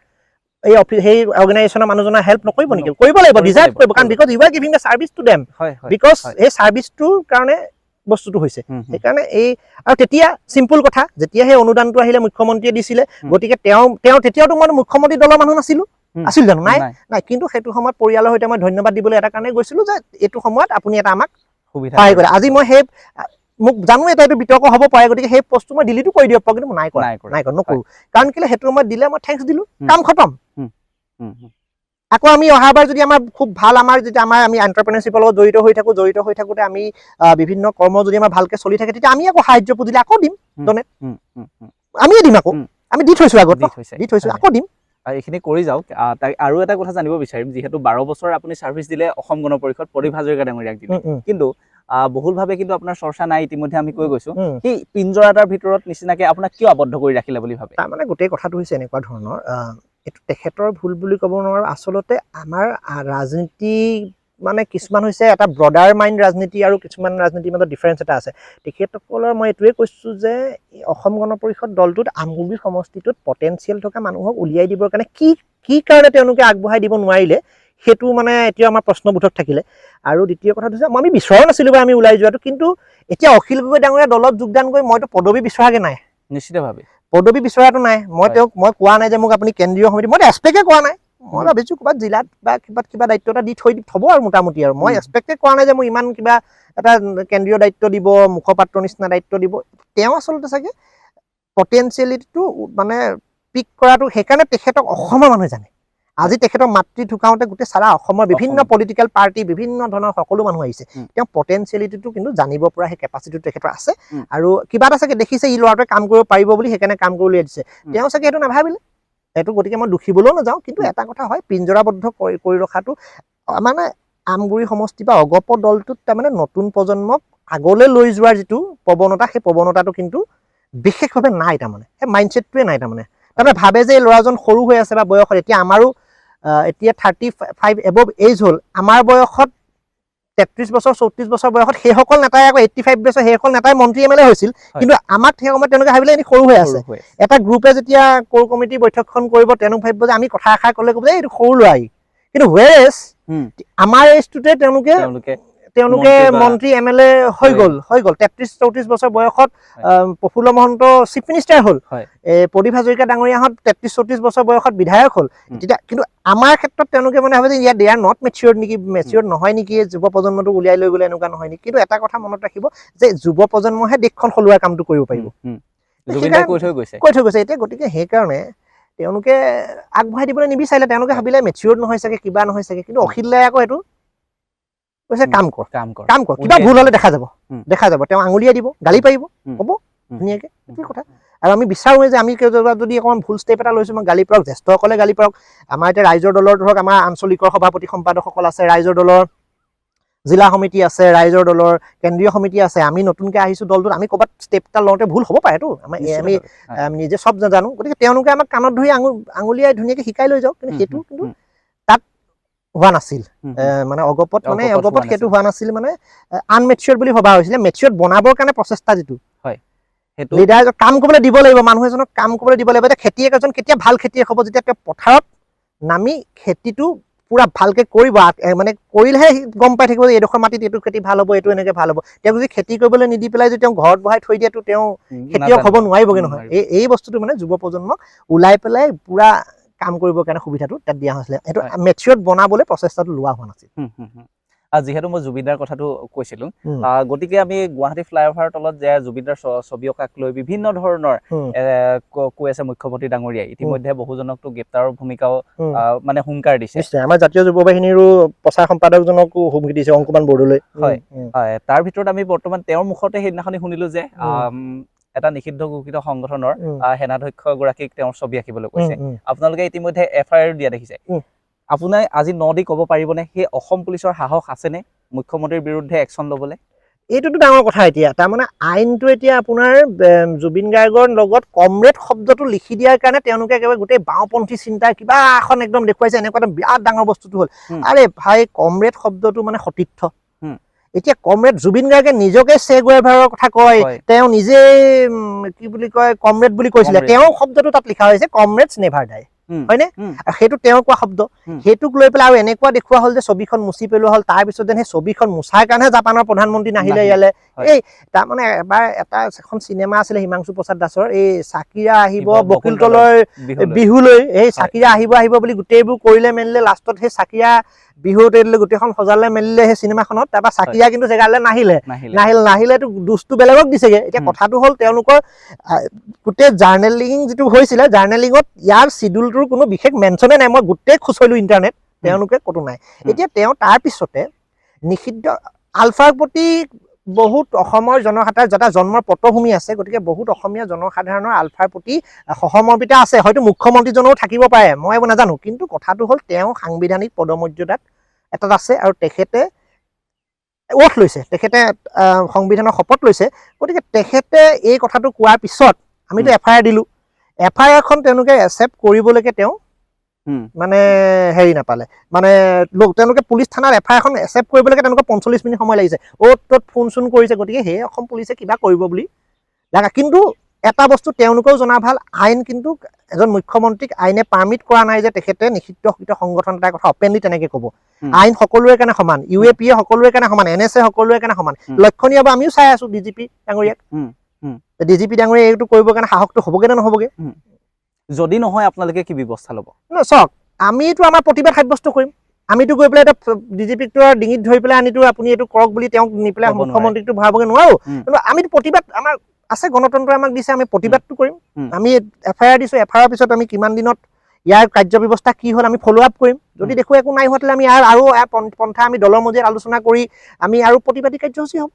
সেই অৰ্গেনাইজেশ্যনৰ মানুহজনৰ হেল্প নকৰিব নেকি? কৰিব লাগিব, ডিজাৰ্ভ কৰিব, কাৰণ because you are giving the service to them, because এই ছাৰ্ভিচটোৰ কাৰণে বস্তুটো হৈছে। সেইকাৰণে আৰু তেতিয়া চিম্পুল কথা, যেতিয়া সেই অনুদানটো আহিলে মুখ্যমন্ত্ৰীয়ে দিছিলে, গতিকে তেতিয়াওতো মই মুখ্যমন্ত্ৰী দলৰ মানুহ নাছিলোঁ, আছিল জানো? নাই। কিন্তু সেইটো সময়ত পৰিয়ালৰ সৈতে মই ধন্যবাদ দিবলৈ এটা কাৰণে গৈছিলোঁ যে এইটো সময়ত আপুনি এটা আমাক সহায় কৰে। আজি মই সেই মোক জানো এটা এইটো বিতৰ্ক হ'ব পাৰে, গতিকে সেই পষ্টটো মই ডিলিটো কৰি দিব পাৰোঁ, কিন্তু মই নাই কৰা, নকৰোঁ। কাৰণ কেলৈ সেইটো সময়ত দিলে মই থেংকছ দিলোঁ, কাম খতম। আকৌ আমি অহাবাৰ যদি আমাৰ খুব ভাল, আমি এণ্টাৰপ্ৰেনাৰশ্বিপৰ লগত জড়িত হৈ থাকোঁতে আমি বিভিন্ন কৰ্ম যদি আমাৰ ভালকৈ চলি থাকে, তেতিয়া আমি আকৌ সাহায্য পুজিলে আকৌ দিম, ডনেট আমিয়ে দিম, আকৌ আমি দি থৈছোঁ, আগত দি থৈছোঁ, আকৌ দিম। এইখিনি কৰি যাওক। আৰু এটা কথা জানিব বিচাৰিম, যিহেতু 12 বছৰ আপুনি ছাৰ্ভিচ দিলে অসম গণ পৰিষদ, প্ৰদীপ হাজৰিকা ডাঙৰীয়াক দিলে, কিন্তু বহুলভাৱে কিন্তু আপোনাৰ চৰ্চা নাই, ইতিমধ্যে আমি কৈ গৈছোঁ, সেই পিঞ্জৰা এটাৰ ভিতৰত নিচিনাকৈ আপোনাক কিয় আবদ্ধ কৰি ৰাখিলে বুলি ভাবে? তাৰমানে গোটেই কথাটো হৈছে এনেকুৱা ধৰণৰ, এইটো তেখেতৰ ভুল বুলি ক'ব নোৱাৰোঁ। আচলতে আমাৰ ৰাজনীতি মানে কিছুমান হৈছে এটা ব্ৰডাৰ মাইণ্ড ৰাজনীতি, আৰু কিছুমান ৰাজনীতিৰ মাজত ডিফাৰেঞ্চ এটা আছে। তেখেতসকলৰ মই এইটোৱে কৈছোঁ যে অসম গণ পৰিষদ দলটোত আমগুৰি সমষ্টিটোত পটেঞ্চিয়েল থকা মানুহক উলিয়াই দিবৰ কাৰণে কি কাৰণে তেওঁলোকে আগবঢ়াই দিব নোৱাৰিলে, সেইটো মানে এতিয়াও আমাৰ প্ৰশ্নবোধক থাকিলে। আৰু দ্বিতীয় কথাটো হৈছে আমি বিচৰাও নাছিলোঁ বা আমি ওলাই যোৱাটো, কিন্তু এতিয়া অখিল গগৈ ডাঙৰীয়া দলত যোগদান কৰি মইতো পদবী বিচৰাগে নাই, নিশ্চিতভাৱে পদবী বিচৰাটো নাই। মই কোৱা নাই যে মোক আপুনি কেন্দ্ৰীয় সমিতি, মই এক্সপেক্টে কৰা নাই। মই ভাবিছোঁ ক'ৰবাত জিলাত বা কিবা দায়িত্ব এটা দি থ'ব আৰু মোটামুটি, আৰু মই এক্সপেক্টে কৰা নাই যে মোক ইমান কিবা এটা কেন্দ্ৰীয় দায়িত্ব দিব, মুখপাত্ৰ নিচিনা দায়িত্ব দিব। তেওঁ আচলতে চাগে পটেঞ্চিয়েলিটিটো মানে পিক কৰাটো, সেইকাৰণে তেখেতক অসমৰ মানুহে জানে। আজি তেখেতৰ মাতৃ ঢুকাওঁতে গোটেই সাৰা অসমৰ বিভিন্ন পলিটিকেল পাৰ্টি, বিভিন্ন ধৰণৰ সকলো মানুহ আহিছে। তেওঁ পটেঞ্চিয়েলিটিটো কিন্তু জানিব পৰা সেই কেপাচিটিটো তেখেতৰ আছে, আৰু কিবা এটা চাগে দেখিছে ই ল'ৰাটোৱে কাম কৰিব পাৰিব বুলি, সেইকাৰণে কাম কৰিবলৈ দিছে। তেওঁ চাগে সেইটো নাভাবিলে সেইটো, গতিকে মই দুখিবলৈও নাযাওঁ। কিন্তু এটা কথা হয়, পিঞ্জৰাবদ্ধ কৰি ৰখাটো মানে আমগুৰি সমষ্টি বা অগপ দলটোত তাৰমানে নতুন প্ৰজন্মক আগলৈ লৈ যোৱাৰ যিটো প্ৰৱণতা, সেই প্ৰৱণতাটো কিন্তু বিশেষভাৱে নাই। তাৰমানে সেই মাইণ্ডছেটটোৱে নাই। তাৰমানে ভাবে যে এই ল'ৰাজন সৰু হৈ আছে বা বয়সত, এতিয়া আমাৰো এতিয়া 35 এবভ এজ হ'ল, আমাৰ বয়সত 33 বছৰ 34 বছৰ বয়সত সেইসকল নেতাই আকৌ 85 বছৰ সেইসকল নেতাই মন্ত্ৰী MLA হৈছিল, কিন্তু আমাক সেই সময়ত তেওঁলোকে ভাবিলে এনে সৰু হৈ আছে। এটা গ্ৰুপে যেতিয়া কোৰ কমিটি বৈঠকখন কৰিব, তেওঁলোক ভাবিব যে আমি কথা এষাৰ ক'লে ক'ব যে এইটো সৰু ল'ৰাই, কিন্তু হুৱেজ আমাৰ এজটোতে তেওঁলোকে মন্ত্ৰী MLA হৈ গ'ল। 33-34 বছৰ বয়সত প্ৰফুল্ল মহন্ত চিফ মিনিষ্টাৰ হ'ল, প্ৰদীপ হাজৰিকা ডাঙৰীয়াহঁত 33-34 বছৰ বয়সত বিধায়ক হ'ল। তেতিয়া কিন্তু আমাৰ ক্ষেত্ৰত তেওঁলোকে মানে ভাবে যে ইয়াত দে আৰ নট মেচিয়ৰ্ড নেকি, মেচিয়ৰ্ড নহয় নেকি, যুৱ প্ৰজন্মটো উলিয়াই লৈ গ'লে এনেকুৱা নহয় নেকি। কিন্তু এটা কথা মনত ৰাখিব যে যুৱ প্ৰজন্মহে দেশখন সলোৱাৰ কামটো কৰিব পাৰিব, কৈ থৈ গৈছে এতিয়া। গতিকে সেইকাৰণে তেওঁলোকে আগবঢ়াই দিবলৈ নিবিচাৰিলে, তেওঁলোকে ভাবিলে মেচিয়ৰ্ড নহয় চাগে, কিবা নহয় চাগে। কিন্তু অখিল দাই আকৌ এইটো কৈছে কাম কৰ, কিবা ভুল হ'লে দেখা যাব, তেওঁ আঙুলিয়াই দিব, গালি পাৰিব, হ'ব ধুনীয়াকৈ, সেইটোৱে কথা। আৰু আমি বিচাৰোঁ যে আমি যদি অকণমান ভুল ষ্টেপ এটা লৈছোঁ, মই গালি পাৰক, জ্যেষ্ঠসকলে গালি পাৰক। আমাৰ এতিয়া ৰাইজৰ দলৰ ধৰক আমাৰ আঞ্চলিকৰ সভাপতি সম্পাদকসকল আছে, ৰাইজৰ দলৰ জিলা সমিতি আছে, ৰাইজৰ দলৰ কেন্দ্ৰীয় সমিতি আছে। আমি নতুনকৈ আহিছোঁ দলটোত, আমি ক'ৰবাত ষ্টেপ এটা লওঁতে ভুল হ'ব পাৰেতো, আমি নিজে চব নাজানো। গতিকে তেওঁলোকে আমাক কাণত ধৰি আঙুলিয়াই ধুনীয়াকৈ শিকাই লৈ যাওক, কিন্তু সেইটো কিন্তু তাত হোৱা নাছিল। মানে অগপত সেইটো হোৱা নাছিল, মানে আনমেচিয়ৰ্ড বুলি ভবা হৈছিলে। মেচিয়ৰ্ড বনাবৰ কাৰণে প্ৰচেষ্টা যিটো লিডাৰ কাম কৰিবলৈ দিব লাগিব, মানুহ এজনক কাম কৰিবলৈ দিব লাগিব। এতিয়া খেতিয়ক এজন কেতিয়া ভাল খেতিয়ক হ'ব, যেতিয়া তেওঁ পথাৰত নামি খেতিটো পুৰা ভালকে কৰিব, মানে কৰিলেহে গম পাই থাকিব যে এইডোখৰ মাটিত এইটো খেতি ভাল হ'ব, এইটো এনেকে ভাল হ'ব। তেওঁক যদি খেতি কৰিবলৈ নিদি পেলাই যদি তেওঁ ঘৰত বহাই থৈ দিয়েতো তেওঁ খেতিয়ক হ'ব নোৱাৰিবগৈ নহয়। এই বস্তুটো মানে যুৱ প্ৰজন্মক ওলাই পেলাই পুৰা কাম কৰিবৰ কাৰণে সুবিধাটো তাত দিয়া হৈছিলে সেইটো মেচিয়ৰ্ড বনাবলৈ প্ৰচেষ্টাটো লোৱা হোৱা নাছিল যিহেতু মই জুবিনদাৰ কথাটো কৈছিলো গতিকে আমি গুৱাহাটী ফ্লাইঅভাৰৰ তলত যে জুবিনদাৰ ছবি অঁকাক লৈ বিভিন্ন ধৰণৰ কৈ আছে মুখ্যমন্ত্ৰী ডাঙৰীয়াই ইতিমধ্যে বহুজনকতো গ্ৰেপ্তাৰৰ ভূমিকাও মানে হুংকাৰ দিছে নিশ্চয় আমাৰ জাতীয় যুৱ বাহিনীৰো প্ৰচাৰ সম্পাদকজনকো হুমকি দিছে অংকুমান বৰদলৈ হয় তাৰ ভিতৰত আমি বৰ্তমান তেওঁৰ মুখতে সেইদিনাখনি শুনিলো যে এটা নিষিদ্ধ ঘোষিত সংগঠনৰ সেনাধ্যক্ষ গৰাকীক তেওঁৰ ছবি আঁকিবলৈ কৈছে আপোনালোকে ইতিমধ্যে FIR দিয়া দেখিছে আপোনাৰ আজি নদি ক'ব পাৰিবনে সেই অসম পুলিচৰ সাহস আছেনে মুখ্যমন্ত্ৰীৰ বিৰুদ্ধে একশ্যন ল'বলৈ এইটোতো ডাঙৰ কথা এতিয়া তাৰমানে আইনটো এতিয়া আপোনাৰ জুবিন গাৰ্গৰ লগত কমৰেড শব্দটো লিখি দিয়াৰ কাৰণে তেওঁলোকে একেবাৰে গোটেই বাওঁপন্থী চিন্তাৰ কিবা এখন একদম দেখুৱাইছে এনেকুৱা এটা বিৰাট ডাঙৰ বস্তুটো হ'ল আৰে ভাই কমৰেড শব্দটো মানে সতীৰ্থ এতিয়া কমৰেড জুবিন গাৰ্গে নিজকে চেগুৱেভাৰৰ কথা কয় তেওঁ নিজে কি বুলি কয় কমৰেড বুলি কৈছিলে তেওঁ শব্দটো তাত লিখা হৈছে কমৰেডছ নেভাৰ ডাই হয়নে সেইটো তেওঁ কোৱা শব্দ সেইটোক লৈ পেলাই আৰু এনেকুৱা দেখুওৱা হ'ল যে ছবিখন মুচি পেলোৱা হ'ল তাৰপিছত যেন সেই ছবিখন মুচাৰ কাৰণে জাপানৰ প্ৰধানমন্ত্ৰী নাহিলে ইয়ালে এই তাৰমানে এবাৰ এখন চিনেমা আছিলে হিমাংশু প্ৰসাদ দাসৰ এই চাকিৰা আহিব বকিল তলৰ বিহুলৈ এই চাকিৰা আহিব বুলি গোটেইবোৰ কৰিলে মেলিলে লাষ্টত সেই চাকিৰা বিহুত গোটেইখন সজালে মেলিলে সেই চিনেমাখনত তাৰপৰা চাকিৰা কিন্তু জেগালৈ নাহিলেতো দুষ্টটো বেলেগক দিছেগে এতিয়া কথাটো হ'ল তেওঁলোকৰ গোটেই জাৰ্নেলিং যিটো হৈছিলে জাৰ্নেলিঙত ইয়াৰ চিডিউলটোৰ কোনো বিশেষ মেনশ্যনে নাই মই গোটেই খুচৰিলো ইণ্টাৰনেট তেওঁলোকে ক'তো নাই এতিয়া তেওঁ তাৰপিছতে নিষিদ্ধ আলফাৰ প্ৰতি বহুত অসমৰ জনসাধাৰণৰ যাতে জন্মৰ পটভূমি আছে গতিকে বহুত অসমীয়া জনসাধাৰণৰ আলফাৰ প্ৰতি সহমৰ্মিতা আছে হয়তো মুখ্যমন্ত্ৰীজনেও থাকিব পাৰে মই নাজানো কিন্তু কথাটো হ'ল তেওঁ সাংবিধানিক পদমৰ্যাদাত এটাত আছে আৰু তেখেতে ওঠ লৈছে তেখেতে সংবিধানৰ শপত লৈছে গতিকে তেখেতে এই কথাটো কোৱাৰ পিছত আমিতো FIR দিলো FIRখন তেওঁলোকে একচেপ্ট কৰিবলৈকে তেওঁ মানে হেৰি নাপালে মানে তেওঁলোকে পুলিচ থানাত FIRখন একচেপ্ট কৰিবলৈকে তেওঁলোকে 45 মিনিট সময় লাগিছে ত'ত ফোন চোন কৰিছে গতিকে সেই অসম পুলিচে কিবা কৰিব বুলি লাগা কিন্তু এটা বস্তু তেওঁলোকেও জনা ভাল আইন কিন্তু এজন মুখ্যমন্ত্ৰীক আইনে পাৰ্মিট কৰা নাই যে তেখেতে নিষিদ্ধ সংগঠন এটাৰ কথা অপেনলি তেনেকে ক'ব আইন সকলোৰে কাৰণে সমান UAPA সকলোৰে কাৰণে সমান NSA সকলোৰে কাৰণে সমান লক্ষণীয় আমিও চাই আছো DGP ডাঙৰীয়াক DGP ডাঙৰীয়া এইটো কৰিবৰ কাৰণে সাহসটো হ'বগে নে নহ'বগে যদি নহয় আপোনালোকে কি ব্যৱস্থা ল'ব চাওক আমিতো আমাৰ প্ৰতিবাদ সাব্যস্ত কৰিম আমিতো গৈ পেলাই এটা DGPক ডিঙিত ধৰি পেলাই আনিতো আপুনি এইটো কৰক বুলি তেওঁক নি পেলাই মুখ্যমন্ত্ৰীকটো ভৰাবগে নোৱাৰো কিন্তু আমিতো প্ৰতিবাদ আমাৰ আছে গণতন্ত্ৰ আমাক দিছে আমি প্ৰতিবাদটো কৰিম আমি FIR দিছো FIR পিছত আমি কিমান দিনত ইয়াৰ কাৰ্য ব্যৱস্থা কি হ'ল আমি ফলো আপ কৰিম যদি দেখো একো নাই হোৱালে আমি আৰু পন্থা আমি দলৰ মজিয়াত আলোচনা কৰি আমি আৰু প্ৰতিবাদী কাৰ্যসূচী হ'ব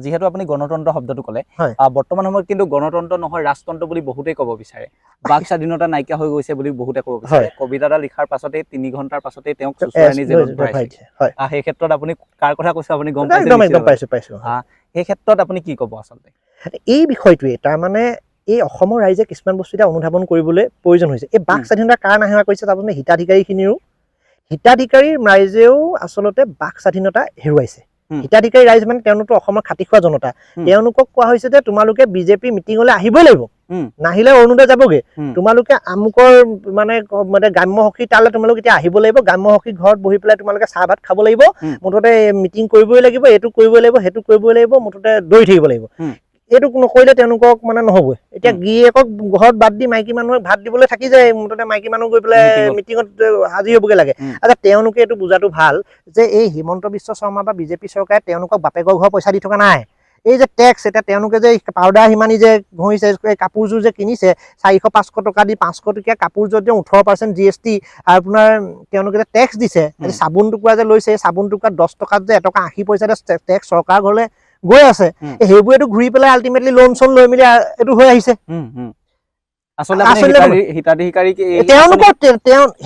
যিহেতু আপুনি গণতন্ত্ৰ শব্দটো ক'লে বৰ্তমান সময়ত কিন্তু গণতন্ত্ৰ নহয় ৰাজতন্ত্ৰ বুলি বহুতেই ক'ব বিচাৰে বাক স্বাধীনতা নাইকিয়া হৈ গৈছে বুলি বহুতে ক'ব বিচাৰে কবিতা এটা লিখাৰ পাছতে 3 ঘণ্টাৰ পাছতে তেওঁক চুচুৰানি জেলত ভৰাইছে সেই ক্ষেত্ৰত আপুনি কাৰ কথা কৈছে আপুনি গম পাইছে সেই ক্ষেত্ৰত আপুনি কি ক'ব আচলতে এই বিষয়টোৱে তাৰমানে এই অসমৰ ৰাইজে কিছুমান বস্তু এটা অনুধাৱন কৰিবলৈ প্ৰয়োজন হৈছে এই বাক স্বাধীনতা কাৰ নাহেৱা কৰিছে তাৰমানে হিতাধিকাৰীখিনিৰো হিতাধিকাৰী ৰাইজেও আচলতে বাক স্বাধীনতা হেৰুৱাইছে হিতাধিকাৰী ৰাইজ মানে তেওঁলোকতো অসমৰ খাটি খোৱা জনতা তেওঁলোকক কোৱা হৈছে যে তোমালোকে বিজেপি মিটিঙলৈ আহিবই লাগিব নাহিলে অৰুণোদয় যাবগে তোমালোকে আমুকৰ মানে গ্ৰাম্য সখী তালে তোমালোকে এতিয়া আহিব লাগিব গ্ৰাম্য সখী ঘৰত বহি পেলাই তোমালোকে চাহ ভাত খাব লাগিব মুঠতে মিটিং কৰিবই লাগিব এইটো কৰিবই লাগিব সেইটো কৰিবই লাগিব মুঠতে দৌৰি থাকিব লাগিব এইটো নকৰিলে তেওঁলোকক মানে নহ'বই এতিয়া গিৰিয়েকক ঘৰত বাদ দি মাইকী মানুহক ভাত দিবলৈ থাকি যায় মুঠতে মাইকী মানুহ গৈ পেলাই মিটিঙত হাজিৰ হ'বগে লাগে আচ্ছা তেওঁলোকে এইটো বুজাটো ভাল যে এই হিমন্ত বিশ্ব শৰ্মা বা বিজেপি চৰকাৰে তেওঁলোকক বাপেকৰ ঘৰ পইচা দি থকা নাই এই যে টেক্স এটা তেওঁলোকে যে পাউডাৰ হিমানি যে ঘঁহিছে কাপোৰযোৰ যে কিনিছে 400-500 টকা দি 500 টকীয়া কাপোৰযোৰ যে 18% GST আৰু আপোনাৰ তেওঁলোকে যে টেক্স দিছে চাবোন টুকুৰা যে লৈছে চাবোন টুকুৰা 10 টকাত যে 1 টকা 80 পইচা টেক্স চৰকাৰ ঘৰলে গৈ আছে সেইবোৰেতো ঘূৰি পেলাই আল্টিমেটলি লোন চোন লৈ মেলি এইটো হৈ আহিছে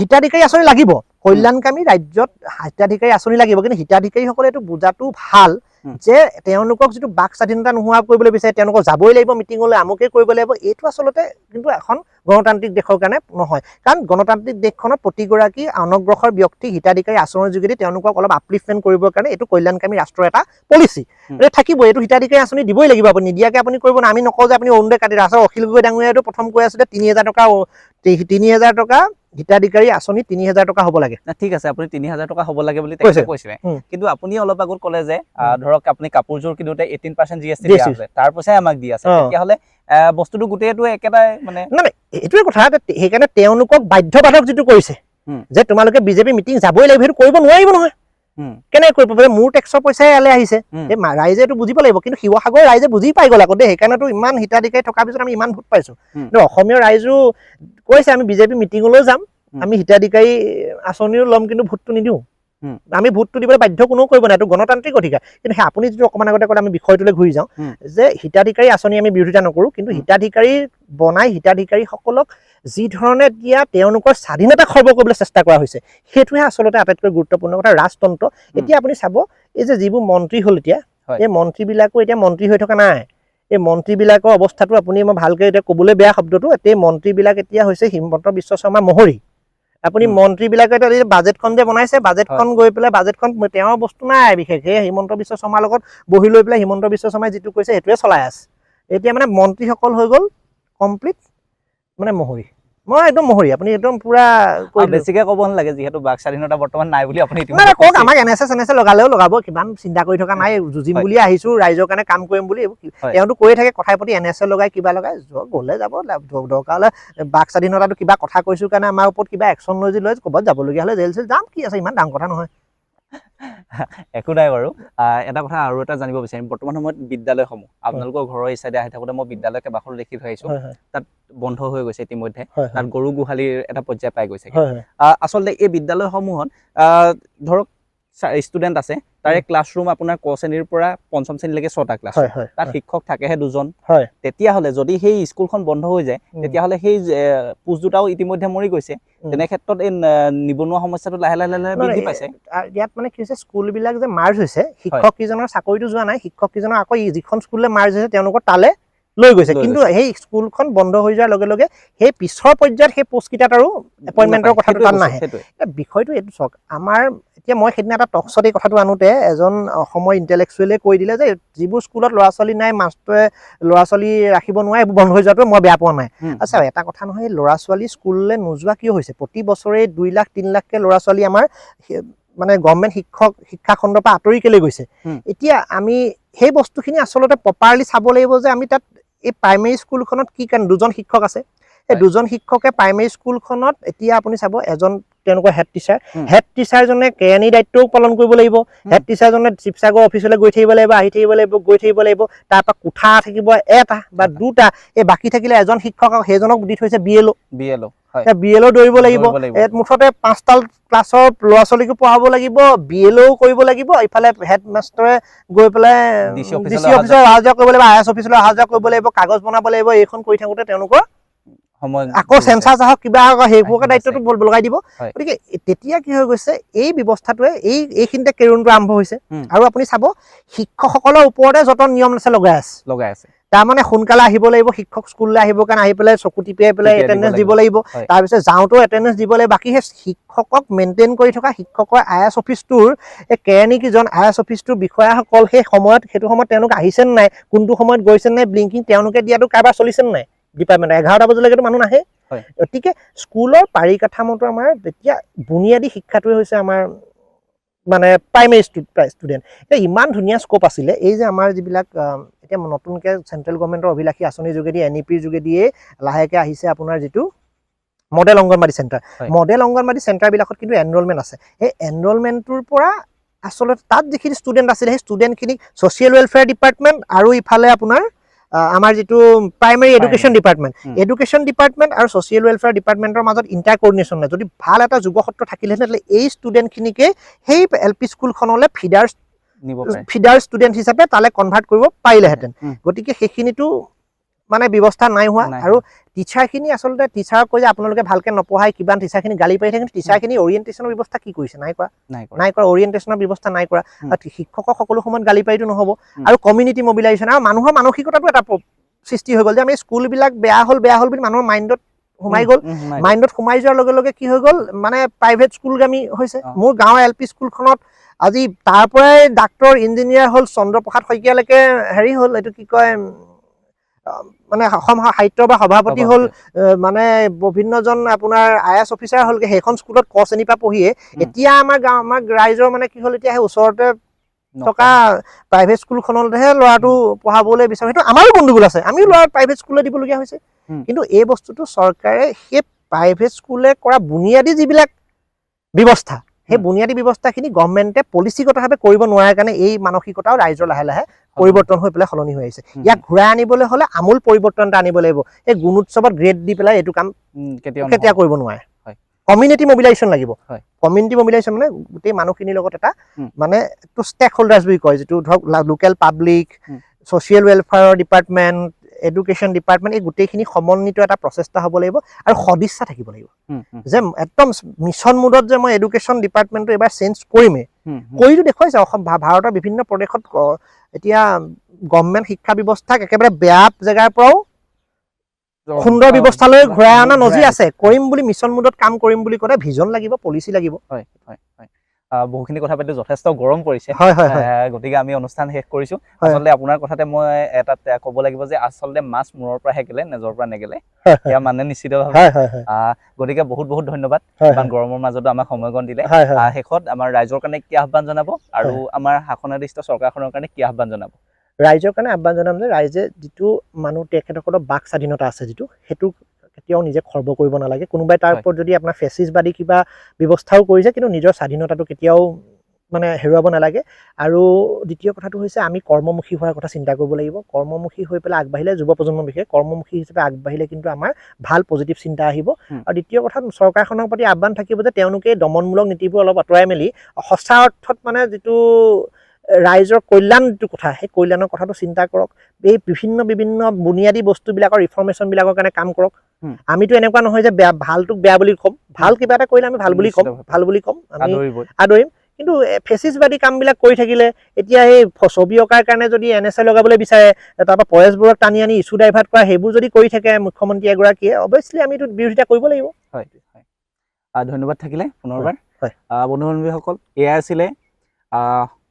হিতাধিকাৰী আঁচনি লাগিব কল্যাণকামী ৰাজ্যত হিতাধিকাৰী আঁচনি লাগিব কিন্তু হিতাধিকাৰীসকলে এইটো বুজাটো ভাল যে তেওঁলোকক যিটো বাক স্বাধীনতা নোহোৱা কৰিবলৈ বিচাৰে তেওঁলোকক যাবই লাগিব মিটিঙলৈ আমুকে কৰিব লাগিব এইটো আচলতে কিন্তু এখন গণতান্ত্ৰিক দেশৰ কাৰণে নহয় কাৰণ গণতান্ত্ৰিক দেশখনৰ প্ৰতিগৰাকী অনগ্ৰসৰ ব্যক্তি হিতাধিকাৰী আঁচনিৰ যোগেদি তেওঁলোকক অলপ আপলিফমেণ্ট কৰিবৰ কাৰণে এইটো কল্যাণকামী ৰাষ্ট্ৰৰ এটা পলিচি থাকিব এইটো হিতাধিকাৰী আঁচনি দিবই লাগিব আপুনি নিদিয়াকে আপুনি কৰিব আমি নকওঁ যে আপুনি অৰুণোদয় কাটি আছে অখিল গগৈ ডাঙৰীয়াইটো প্ৰথম কৈ আছিলে 3000 টকা হিতাধিকাৰী আঁচনি ৩০০০ টকা হ'ব লাগে। ঠিক আছে, আপুনি ৩০০০ টকা হ'ব লাগে বুলি কৈছে। কৈছিলে, উম। কিন্তু আপুনি অলপ আগত ক'লে যে ধৰক আপুনি কাপোৰযোৰ কিনোতে 18% GST দিয়া আছে, তাৰ পইচাই আমাক দি আছে, তেতিয়াহ'লে বস্তুটো গোটেইটো একেটাই মানে নাই এইটোৱে কথা। সেইকাৰণে তেওঁলোকক বাধ্যবাধক যিটো কৰিছে যে তোমালোকে বিজেপি মিটিং যাবই লাগিব, সেইটো কৰিব নোৱাৰিব নহয়। কেনেকৈ কৰিব পাৰে? মোৰ টেক্সৰ পইচাই ইয়ালৈ আহিছে, এই ৰাইজে এইটো বুজিব লাগিব। কিন্তু শিৱসাগৰৰ ৰাইজে বুজি পাই গ'ল আকৌ দেই, সেইকাৰণেতো ইমান হিতাধিকাৰী থকাৰ পিছত আমি ইমান ভোট পাইছো। কিন্তু অসমীয়া ৰাইজো কৈছে আমি বিজেপি মিটিঙলৈও যাম, আমি হিতাধিকাৰী আঁচনিও ল'ম, কিন্তু ভোটটো নিদিওঁ। আমি ভোটটো দিবলৈ বাধ্য কোনেও কৰিব নাই, এইটো গণতান্ত্ৰিক অধিকাৰ। কিন্তু সেই আপুনি যিটো অকণমান আগতে ক'লে, আমি বিষয়টোলৈ ঘূৰি যাওঁ যে হিতাধিকাৰী আঁচনি আমি বিৰোধিতা নকৰোঁ, কিন্তু হিতাধিকাৰী বনাই হিতাধিকাৰীসকলক যি ধৰণে দিয়া তেওঁলোকৰ স্বাধীনতা খৰ্ব কৰিবলৈ চেষ্টা কৰা হৈছে, সেইটোহে আচলতে আটাইতকৈ গুৰুত্বপূৰ্ণ কথা। ৰাজতন্ত্ৰ এতিয়া আপুনি চাব, এই যে যিবোৰ মন্ত্ৰী হ'ল এতিয়া, এই মন্ত্ৰীবিলাকো এতিয়া মন্ত্ৰী হৈ থকা নাই। এই মন্ত্ৰীবিলাকৰ অৱস্থাটো আপুনি, মই ভালকৈ এতিয়া ক'বলৈ বেয়া শব্দটো, এই মন্ত্ৰীবিলাক এতিয়া হৈছে হিমন্ত বিশ্ব শৰ্মা মহৰী। আপুনি মন্ত্ৰীবিলাকে এতিয়া বাজেটখন যে বনাইছে, বাজেটখন গৈ পেলাই বাজেটখন তেওঁৰ বস্তু নাই বিশেষ, সেই হিমন্ত বিশ্ব শৰ্মাৰ লগত বহি লৈ পেলাই হিমন্ত বিশ্ব শৰ্মাই যিটো কৈছে সেইটোৱে চলাই আছে। এতিয়া মানে মন্ত্ৰীসকল হৈ গ'ল কমপ্লিট মানে মহৰী। মই একদম মহৰী, আপুনি একদম পুৰা বেছিকে ক'ব নালাগে, যিহেতু বাক স্বাধীনতা বৰ্তমান নাই বুলি আপুনি কওক। আমাক NSS লগালেও লগাব, কিমান চিন্তা কৰি থকা নাই, যুঁজিম বুলি আহিছো, ৰাইজৰ কাৰণে কাম কৰিম বুলি। তেওঁতো কৈয়ে থাকে কথাই প্ৰতি NSS লগাই কিবা লগাই, গ'লে যাব, দৰকাৰ হ'লে বাক স্বাধীনতাটো কিবা কথা কৈছো কাৰণে আমাৰ ওপৰত কিবা একশ্যন লৈ ক'ৰবাত যাবলগীয়া হ'লে জেল চেল যাম, কি আছে, ইমান ডাঙৰ কথা নহয়। একো নাই বাৰু। এটা কথা আৰু এটা জানিব বিচাৰিম, বৰ্তমান সময়ত বিদ্যালয়সমূহ আপোনালোকৰ ঘৰৰ এই চাইডে আহি থাকোঁতে মই বিদ্যালয় কেইবাখনো দেখি থৈ আহিছোঁ, তাত বন্ধ হৈ গৈছে ইতিমধ্যে, তাত গৰু গোহালিৰ এটা পৰ্যায় পাই গৈছে। আচলতে এই বিদ্যালয়সমূহত ধৰক ষ্টুডেণ্ট আছে, তাৰে ক্লাছৰুম আপোনাৰ ক শ্ৰেণীৰ পৰা পঞ্চম শ্ৰেণীলৈকে 6টা ক্লাছ, তাত শিক্ষক থাকেহে 2জন। তেতিয়াহ'লে যদি সেই স্কুলখন বন্ধ হৈ যায়, তেতিয়াহ'লে সেই পোষ্ট দুটাও ইতিমধ্যে মৰি গৈছে। তেনে ক্ষেত্ৰত এই নিবনুৱা সমস্যাটো লাহে লাহে লাহে বৃদ্ধি পাইছে। ইয়াত মানে কি হৈছে, স্কুলবিলাক যে মাৰ্জ হৈছে, শিক্ষক কেইজনৰ চাকৰিটো যোৱা নাই, শিক্ষক কেইজনৰ আকৌ যিখন স্কুললৈ মাৰ্জ হৈছে তেওঁলোকৰ তালৈ লৈ গৈছে। কিন্তু সেই স্কুলখন বন্ধ হৈ যোৱাৰ লগে লগে সেই পিছৰ পৰ্যায়ত সেই পোষ্টকেইটাত আৰু এপইণ্টমেণ্টৰ কথাটো তাত নাহে। বিষয়টো এইটো চাওক, আমাৰ এতিয়া মই সেইদিনা এটা টক শ্ব'ত এই কথাটো আনোতে এজন অসমৰ ইণ্টেলেকচুৱেলে কৈ দিলে যে যিবোৰ স্কুলত ল'ৰা ছোৱালী নাই, মাষ্টৰে ল'ৰা ছোৱালী ৰাখিব নোৱাৰে, এইবোৰ বন্ধ হৈ যোৱাটো মই বেয়া পোৱা নাই। আচ্ছা, এটা কথা নহয়, ল'ৰা ছোৱালী স্কুললৈ নোযোৱা কিয় হৈছে? প্ৰতি বছৰে 2 লাখ 3 লাখকৈ ল'ৰা ছোৱালী আমাৰ মানে গভৰ্ণমেণ্ট শিক্ষা খণ্ডৰ পৰা আঁতৰি কেলৈ গৈছে? এতিয়া আমি সেই বস্তুখিনি আচলতে প্ৰপাৰলি চাব লাগিব যে আমি তাত এই প্ৰাইমেৰী স্কুলখনত কি কাৰণে 2জন শিক্ষক আছে, এই 2জন শিক্ষকে প্ৰাইমেৰী স্কুলখনত এতিয়া আপুনি চাব, এজন তেওঁলোকৰ হেড টিচাৰজনে কেৰাণী দায়িত্বও পালন কৰিব লাগিব। হেড টিচাৰজনে শিৱসাগৰ অফিচলৈ গৈ থাকিব লাগিব, আহি থাকিব লাগিব, তাৰপৰা কোঠা থাকিব 1টা বা 2টা, এই বাকী থাকিলে এজন শিক্ষক, সেইজনক দি থৈছে BLO দৌৰিব লাগিব। মুঠতে 5টা ক্লাছৰ ল'ৰা ছোৱালীকো পঢ়াব লাগিব, BLO কৰিব লাগিব, ইফালে হেড মাষ্টৰে গৈ পেলাই DC অফিচৰ অহা যোৱা কৰিব লাগিব, IS অফিচলৈ অহা যোৱা কৰিব লাগিব, কাগজ বনাব লাগিব। এইখন কৰি থাকোঁতে তেওঁলোকৰ আকৌ চেঞ্চাছ আহক, কিবা আহক, সেইবোৰকে দায়িত্বটো লগাই দিব। গতিকে তেতিয়া কি হৈ গৈছে, এই ব্যৱস্থাটোৱে এইখিনিতে কেৰুণটো আৰম্ভ হৈছে। আৰু আপুনি চাব, শিক্ষকসকলৰ ওপৰতে যত নিয়ম আছে লগাই আছে। তাৰমানে সোনকালে আহিব লাগিব, শিক্ষক স্কুললৈ আহিবৰ কাৰণে আহি পেলাই চকু টিপিয়াই পেলাই এটেণ্ডেঞ্চ দিব লাগিব, তাৰপিছত যাওঁতেও এটেণ্ডেঞ্চ দিব লাগিব। বাকী সেই শিক্ষকক মেইনটেইন কৰি থকা শিক্ষকৰ IS অফিচটোৰ এই কেৰাণীকেইজন, IS অফিচটোৰ বিষয়াসকল সেইটো সময়ত তেওঁলোক আহিছে নে নাই, কোনটো সময়ত গৈছে নাই, ব্লিংকিং তেওঁলোকে দিয়াটো কাৰোবাৰ চলিছে নে নাই ডিপাৰ্টমেণ্ট? 11টা বজালৈকেতো মানুহ নাহে। গতিকে স্কুলৰ পাৰিকাঠামোটো আমাৰ এতিয়া বুনিয়াদী শিক্ষাটোৱে হৈছে আমাৰ মানে প্ৰাইমেৰী ষ্টুডেণ্ট। এতিয়া ইমান ধুনীয়া স্ক'প আছিলে, এই যে আমাৰ যিবিলাক এতিয়া নতুনকৈ চেণ্ট্ৰেল গভৰ্ণমেণ্টৰ অভিলাষী আঁচনিৰ যোগেদি NEPৰ যোগেদিয়ে লাহেকৈ আহিছে আপোনাৰ যিটো model anganwadi center. Model anganwadi চেণ্টাৰবিলাকত কিন্তু এনৰলমেণ্ট আছে। সেই এনৰলমেণ্টটোৰ পৰা আচলতে তাত যিখিনি ষ্টুডেণ্ট আছিলে, সেই ষ্টুডেণ্টখিনিক ছ'চিয়েল ৱেলফেয়াৰ ডিপাৰ্টমেণ্ট আৰু ইফালে আপোনাৰ আমাৰ যিটো প্ৰাইমেৰী এডুকেশ্যন ডিপাৰ্টমেণ্ট আৰু ছ'চিয়েল ৱেলফেয়াৰ ডিপাৰ্টমেণ্টৰ মাজত ইণ্টাৰ কোৰ্ডিনেশ্যন নাই। যদি ভাল এটা যুগসত্ৰ থাকিলেহেঁতেন, এই ষ্টুডেণ্টখিনিকে সেই LP স্কুলখনলৈ ফিডাৰ ষ্টুডেণ্ট হিচাপে তালৈ কনভাৰ্ট কৰিব পাৰিলেহেঁতেন। গতিকে সেইখিনিতো মানে ব্যৱস্থা নাই হোৱা। আৰু টিচাৰখিনি আচলতে টিচাৰক কৈ যে আপোনালোকে ভালকৈ নপঢ়াই, কিবা টিচাৰখিনি গালি পাৰি থাকে, কিন্তু টিচাৰখিনি অৰিয়েণ্টেশ্যনৰ ব্যৱস্থা কি কৰিছে? নাই কৰা। অৰিয়েণ্টেশ্যনৰ ব্যৱস্থা নাই কৰা। শিক্ষকক সকলো সময়ত গালি পাৰিটো নহ'ব। আৰু কমিউনিটি মবিলাইজেশ্যন, আৰু মানুহৰ মানসিকতাটো এটা সৃষ্টি হৈ গ'ল যে আমি স্কুলবিলাক বেয়া হ'ল বুলি মানুহৰ মাইণ্ডত সোমাই গ'ল। মাইণ্ডত সোমাই যোৱাৰ লগে লগে কি হৈ গ'ল, মানে প্ৰাইভেট স্কুলগামী হৈছে। মোৰ গাঁৱৰ LP স্কুলখনত আজি তাৰ পৰাই ডাক্তৰ, ইঞ্জিনিয়াৰ হ'ল, চন্দ্ৰপ্ৰসাদ শইকীয়ালৈকে হেৰি হ'ল, এইটো কি কয় মানে অসম সাহিত্য বা সভাপতি হ'ল মানে বিভিন্নজন আপোনাৰ IAS অফিচাৰ হ'লগে সেইখন স্কুলত ক শ্ৰেণীৰ পৰা পঢ়িয়ে এতিয়া আমাৰ ৰাইজৰ মানে কি হ'ল এতিয়া সেই ওচৰতে থকা প্ৰাইভেট স্কুলখনতহে ল'ৰাটো পঢ়াবলৈ বিচাৰে সেইটো আমাৰো গণ্ডগোল আছে আমিও ল'ৰা প্ৰাইভেট স্কুললৈ দিবলগীয়া হৈছে কিন্তু এই বস্তুটো চৰকাৰে সেই প্ৰাইভেট স্কুলে কৰা বুনিয়াদী যিবিলাক ব্যৱস্থা সেই বুনিয়াদী ব্যৱস্থাখিনি গভৰ্ণমেণ্টে পলিচিগতভাৱে কৰিব নোৱাৰে কাৰণে এই মানসিকতাও ৰাইজৰ লাহে লাহে পৰিৱৰ্তন হৈ পেলাই সলনি হৈ আহিছে ইয়াক ঘূৰাই আনিবলৈ হ'লে আমূল পৰিৱৰ্তন এটা আনিব লাগিব এই গুণোৎসৱত গ্ৰেড দি পেলাই এইটো কাম কেতিয়া কৰিব নোৱাৰে কমিউনিটি মবিলাইজেশ্যন লাগিব কমিউনিটি মবিলাইজেশ্যন মানে গোটেই মানুহখিনিৰ লগত এটা মানে এইটো ষ্টেক হোল্ডাৰ্ছ বুলি কয় যিটো ধৰক লোকেল পাব্লিক ছ'চিয়েল ৱেলফেয়াৰৰ ডিপাৰ্টমেণ্ট এডুকেশ্যন ডিপাৰ্টমেণ্ট এই গোটেইখিনি সমন্বিত এটা প্ৰচেষ্টা হ'ব লাগিব আৰু সদিচ্ছা থাকিব লাগিব যে একদম মিছন মুডত যে মই এডুকেশ্যন ডিপাৰ্টমেণ্টটো এবাৰ চেঞ্জ কৰিমেই কৰিতো দেখুৱাইছে অসম ভাৰতৰ বিভিন্ন প্ৰদেশত এতিয়া গভৰ্ণমেণ্ট শিক্ষা ব্যৱস্থাক একেবাৰে বেয়া জেগাৰ পৰাও সুন্দৰ ব্যৱস্থালৈ ঘূৰাই অনা নজি আছে কৰিম বুলি মিছন মুডত কাম কৰিম বুলি ক'লে ভিজন লাগিব পলিচি লাগিব বহুখিনি কথা পাতি যথেষ্ট গৰম পৰিছে গতিকে আমি অনুষ্ঠান শেষ কৰিছো আচলতে আপোনাৰ কথাতে মই এটা ক'ব লাগিব যে আচলতে মাছ মূৰৰ পৰা হেকেলে নেজৰ পৰা নেগেলে সেয়া মানে নিশ্চিতভাৱে গতিকে বহুত বহুত ধন্যবাদ ইমান গৰমৰ মাজতো আমাক সময়কণ দিলে শেষত আমাৰ ৰাইজৰ কাৰণে কি আহ্বান জনাব আৰু আমাৰ শাসনাধিষ্ঠ চৰকাৰখনৰ কাৰণে কি আহ্বান জনাব ৰাইজৰ কাৰণে আহ্বান জনাম যে ৰাইজে যিটো মানুহ তেখেতসকলৰ বাক স্বাধীনতা আছে যিটো সেইটো কেতিয়াও নিজে খৰ্ব কৰিব নালাগে কোনোবাই তাৰ ওপৰত যদি আপোনাৰ ফেচিছবাদী কিবা ব্যৱস্থাও কৰিছে কিন্তু নিজৰ স্বাধীনতাটো কেতিয়াও মানে হেৰুৱাব নালাগে আৰু দ্বিতীয় কথাটো হৈছে আমি কৰ্মমুখী হোৱাৰ কথা চিন্তা কৰিব লাগিব কৰ্মমুখী হৈ পেলাই আগবাঢ়িলে যুৱ প্ৰজন্মৰ বিষয়ে কৰ্মমুখী হিচাপে আগবাঢ়িলে কিন্তু আমাৰ ভাল পজিটিভ চিন্তা আহিব আৰু দ্বিতীয় কথা চৰকাৰখনৰ প্ৰতি আহ্বান থাকিব যে তেওঁলোকে দমনমূলক নীতিবোৰ অলপ আঁতৰাই মেলি সঁচা অৰ্থত মানে যিটো ৰাইজৰ কল্যাণ যিটো কথা সেই কল্যাণৰ কথাটো চিন্তা কৰক এই বিভিন্ন বুনিয়াদী বস্তুবিলাকৰ ৰিফৰ্মেশ্যনবিলাকৰ কাৰণে কাম কৰক আমিতো এনেকুৱা নহয় যে বেয়া ভালটোক বেয়া বুলি ক'ম ভাল কিবা এটা কৰিলে আমি ভাল বুলি ক'ম আমি আদৰিম কিন্তু ফেচিছবাদী কামবিলাক কৰি থাকিলে এতিয়া এই ছবি অঁকাৰ কাৰণে যদি NSA লগাবলৈ বিচাৰে তাৰপৰা পৰেশবোৰক টানি আনি ইছ্যু ডাইভাৰ্ট কৰা সেইবোৰ যদি কৰি থাকে মুখ্যমন্ত্ৰী এগৰাকীয়ে অৱশ্যলি আমিতো বিৰোধিতা কৰিব লাগিব ধন্যবাদ থাকিলে পুনৰবাৰ বন্ধু বান্ধৱীসকল এয়া আছিলে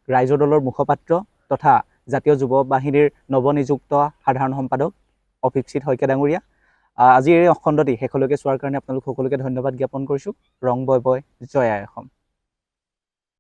ৰাইজৰ দলৰ মুখপাত্ৰ তথা জাতীয় যুৱ বাহিনীৰ নৱনিযুক্ত সাধাৰণ সম্পাদক অভিজিৎ শইকীয়া ডাঙৰীয়া আজিৰ এই খণ্ডটি শেষলৈকে চোৱাৰ কাৰণে আপোনালোক সকলোকে ধন্যবাদ জ্ঞাপন কৰিছোঁ ৰং বয় বয় জয় আই অসম